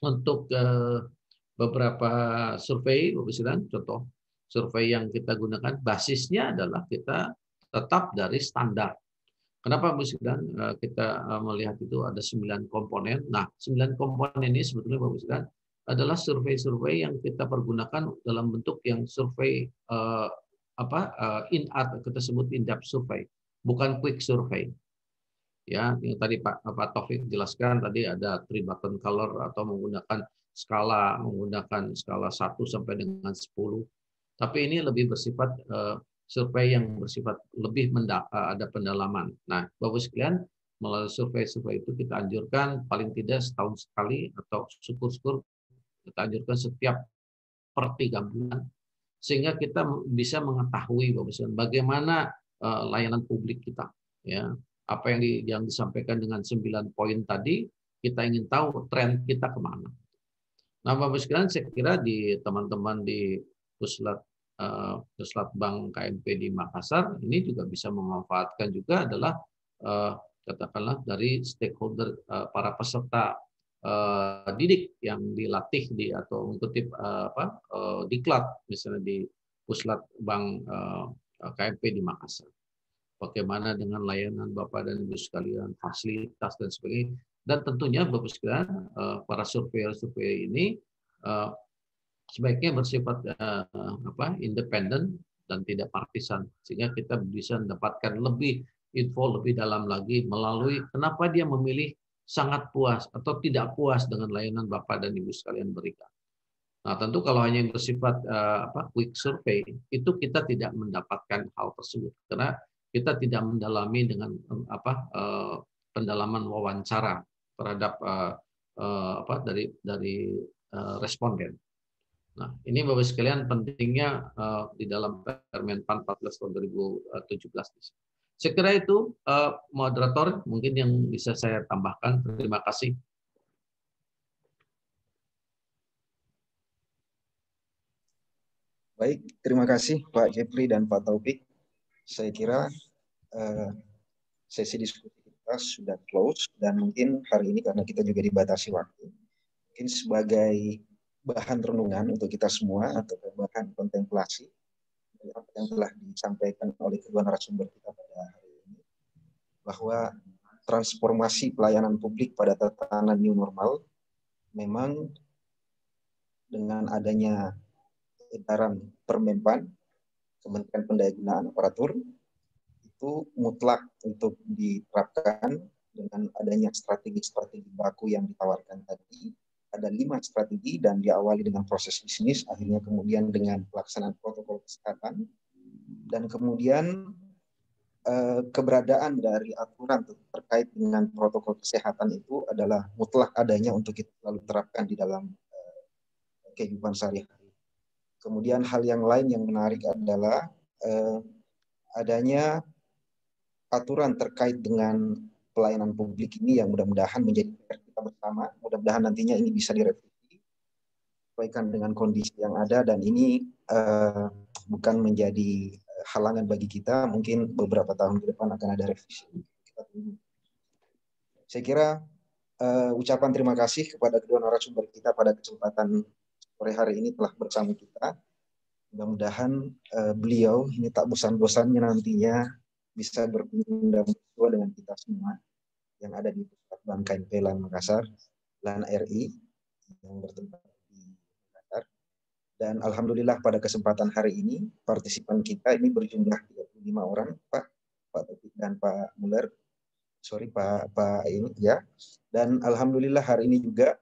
untuk beberapa survei, contoh survei yang kita gunakan basisnya adalah kita tetap dari standar. Kenapa Bu Sidan kita melihat itu ada 9 komponen. Nah, 9 komponen ini sebetulnya Bu Sidan adalah survei-survei yang kita pergunakan dalam bentuk yang survei kita sebut in-depth survei, bukan quick survey. Ya, yang tadi Pak Taufik jelaskan tadi ada 3 button color atau menggunakan menggunakan skala 1 sampai dengan 10. Tapi ini lebih bersifat survei yang bersifat lebih ada pendalaman. Nah, Bapak sekalian, melalui survei-survei itu kita anjurkan paling tidak setahun sekali atau syukur-syukur kita anjurkan setiap per 3 bulan sehingga kita bisa mengetahui Bapak sekalian bagaimana layanan publik kita, ya. Apa yang disampaikan dengan 9 poin tadi, kita ingin tahu tren kita kemana. Nah, Bapak sekalian, saya kira di teman-teman di Puslatbang KMP di Makassar ini juga bisa memanfaatkan juga adalah katakanlah dari stakeholder para peserta didik yang dilatih atau mengutip diklat misalnya di Puslatbang KMP di Makassar. Bagaimana dengan layanan Bapak dan Ibu sekalian, fasilitas dan sebagainya. Dan tentunya Bapak sekalian, para survei ini sebaiknya bersifat independen dan tidak partisan, sehingga kita bisa mendapatkan lebih info lebih dalam lagi melalui kenapa dia memilih sangat puas atau tidak puas dengan layanan Bapak dan Ibu sekalian berikan. Nah, tentu kalau hanya yang bersifat quick survey itu kita tidak mendapatkan hal tersebut karena kita tidak mendalami dengan pendalaman wawancara terhadap dari responden. Nah, ini Bapak sekalian pentingnya di dalam Permenpan 14 tahun 2017. Saya kira itu moderator mungkin yang bisa saya tambahkan. Terima kasih. Baik, terima kasih Pak Jepri dan Pak Taufik. Saya kira sesi diskusi kita sudah close dan mungkin hari ini karena kita juga dibatasi waktu, mungkin sebagai bahan renungan untuk kita semua atau bahan kontemplasi apa yang telah disampaikan oleh kedua narasumber kita pada hari ini, bahwa transformasi pelayanan publik pada tatanan new normal memang dengan adanya edaran Permenpan Kementerian Pendayagunaan Aparatur itu mutlak untuk diterapkan dengan adanya strategi-strategi baku yang ditawarkan tadi. Ada 5 strategi dan diawali dengan proses bisnis, akhirnya kemudian dengan pelaksanaan protokol kesehatan, dan kemudian keberadaan dari aturan terkait dengan protokol kesehatan itu adalah mutlak adanya untuk kita selalu terapkan di dalam kehidupan sehari-hari. Kemudian hal yang lain yang menarik adalah adanya aturan terkait dengan pelayanan publik ini yang mudah-mudahan menjadi PR kita bersama. Mudah-mudahan nantinya ini bisa direvisi, sesuaikan dengan kondisi yang ada, dan ini bukan menjadi halangan bagi kita. Mungkin beberapa tahun ke depan akan ada revisi. Kita tunggu. Saya kira ucapan terima kasih kepada kedua narasumber kita pada kesempatan sore hari ini telah bersama kita. Mudah-mudahan beliau ini tak bosan-bosannya nantinya bisa berkunjung dan bersua dengan kita semua yang ada di Puslatbang KMP LAN Makassar, LAN RI yang bertempat di Makassar. Dan alhamdulillah pada kesempatan hari ini partisipan kita ini berjumlah 35 orang, Pak Taufik dan Pak Muller. Pak ini ya. Dan alhamdulillah hari ini juga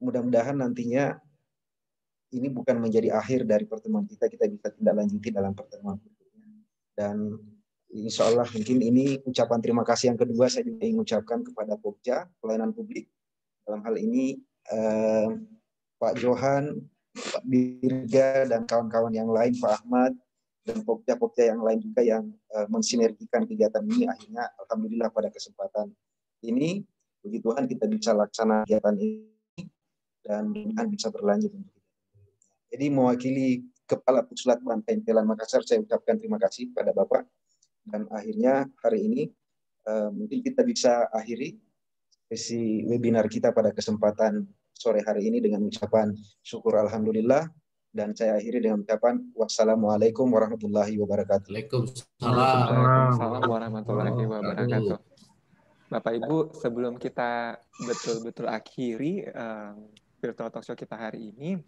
mudah-mudahan nantinya ini bukan menjadi akhir dari pertemuan kita bisa tindak lanjuti dalam pertemuan berikutnya. Dan insya Allah mungkin ini ucapan terima kasih yang kedua saya juga ingin ucapkan kepada Pokja, pelayanan publik. Dalam hal ini Pak Johan, Pak Dirga dan kawan-kawan yang lain, Pak Ahmad, dan popja-popja yang lain juga yang mensinergikan kegiatan ini. Akhirnya alhamdulillah pada kesempatan ini, puji Tuhan kita bisa laksanakan kegiatan ini dan bisa berlanjut. Jadi mewakili Kepala Puslat Banteng Pelan Makassar, saya ucapkan terima kasih pada Bapak. Dan akhirnya hari ini mungkin kita bisa akhiri sesi webinar kita pada kesempatan sore hari ini dengan ucapan syukur alhamdulillah, dan saya akhiri dengan ucapan wassalamualaikum warahmatullahi wabarakatuh. Waalaikumsalam warahmatullahi wabarakatuh. Bapak Ibu, sebelum kita betul-betul akhiri virtual talk show kita hari ini,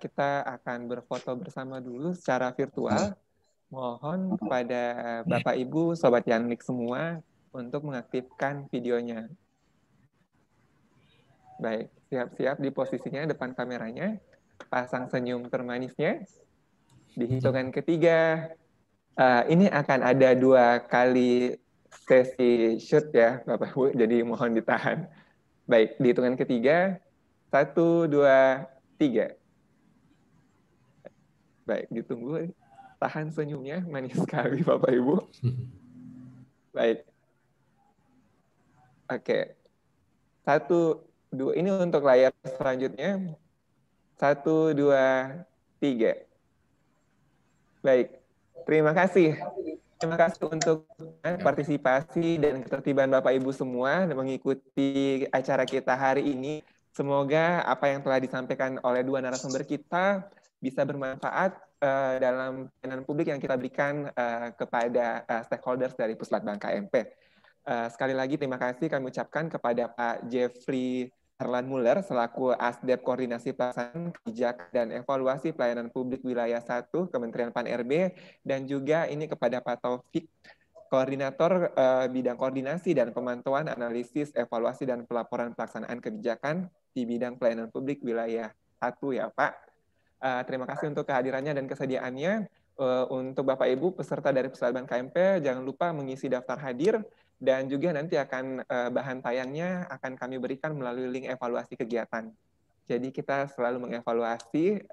kita akan berfoto bersama dulu secara virtual. Mohon kepada Bapak Ibu, Sobat Yanlik semua untuk mengaktifkan videonya. Baik, siap-siap di posisinya depan kameranya. Pasang senyum termanisnya. Di hitungan ketiga, ini akan ada 2 kali sesi shoot ya Bapak Ibu, jadi mohon ditahan. Baik, di hitungan ketiga, 1, 2, 3. Baik, ditunggu. Tahan senyumnya, manis sekali Bapak Ibu. Baik. Oke. 1, 2, ini untuk layar selanjutnya. 1, 2, 3. Baik, terima kasih. Terima kasih untuk partisipasi dan ketertiban Bapak Ibu semua mengikuti acara kita hari ini. Semoga apa yang telah disampaikan oleh 2 narasumber kita bisa bermanfaat dalam pelayanan publik yang kita berikan kepada stakeholders dari Puslat Bank KMP. Sekali lagi terima kasih kami ucapkan kepada Pak Jeffrey Harlan Muller selaku Asdep Koordinasi Pelaksanaan Kebijakan dan Evaluasi Pelayanan Publik Wilayah 1 Kementerian Pan-RB, dan juga ini kepada Pak Taufik, Koordinator Bidang Koordinasi dan Pemantauan Analisis Evaluasi dan Pelaporan Pelaksanaan Kebijakan di Bidang Pelayanan Publik Wilayah 1 ya Pak. Terima kasih untuk kehadirannya dan kesediaannya. Untuk Bapak Ibu peserta dari Pusat Bank KMP, jangan lupa mengisi daftar hadir, dan juga nanti akan bahan tayangnya akan kami berikan melalui link evaluasi kegiatan. Jadi kita selalu mengevaluasi,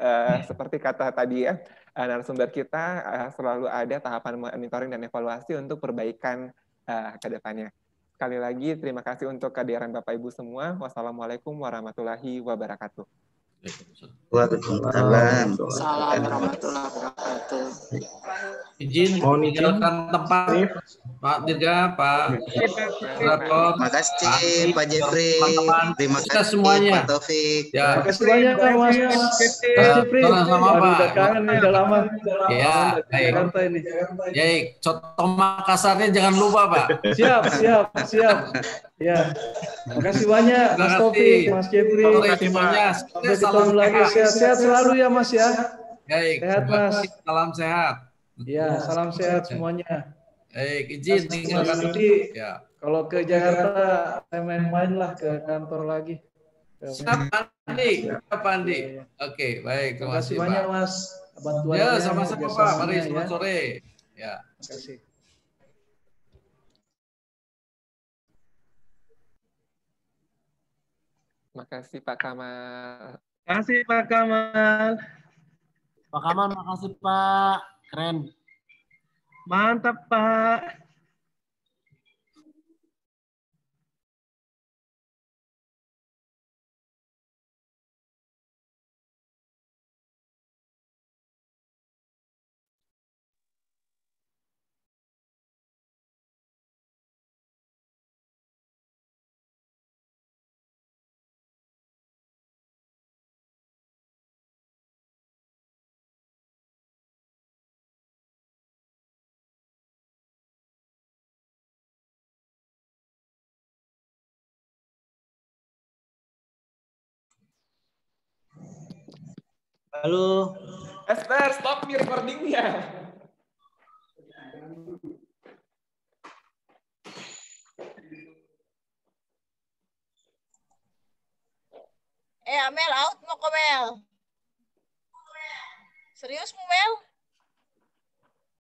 seperti kata tadi ya, narasumber kita selalu ada tahapan monitoring dan evaluasi untuk perbaikan ke depannya. Sekali lagi terima kasih untuk kehadiran Bapak Ibu semua. Wassalamualaikum warahmatullahi wabarakatuh. Waalaikumsalam. Salam warahmatullahi wabarakatuh. Izin meninggalkan tempat Pak Dirga, Pak Moderator. Terima kasih Pak Jeffrey. Terima kasih semuanya. Pak Taufik. Ya. Terima kasih banyak Mas Jeffrey. Sama-sama Pak. Udah kangen nih, udah lama. Ya, baik. Jakarta ini. Baik, contoh Makassarnya jangan lupa Pak. Siap. Ya. Terima kasih banyak Mas Taufik, Mas Jeffrey. Semuanya. Sampai ketemu lagi. Sehat-sehat selalu ya Mas ya. Baik. Sehat Mas. Salam sehat. Ya, salam sehat semuanya. Baik, izin tinggalkan nanti ya. Kalau ke Jakarta saya main-main lah ke kantor lagi. Siap Andi, Oke, baik. Terima kasih banyak Mas. Bantuannya. Ya, sama-sama Pak. Mari selamat sore. Ya. Terima kasih. Terima kasih Pak Kamal. Terima kasih Pak Kamal. Pak Kamal, makasih Pak. Keren. Mantap Pak. Halo. Esther, stop recording-nya. Amel, out mo ko, Mel. Serius mo, Mel?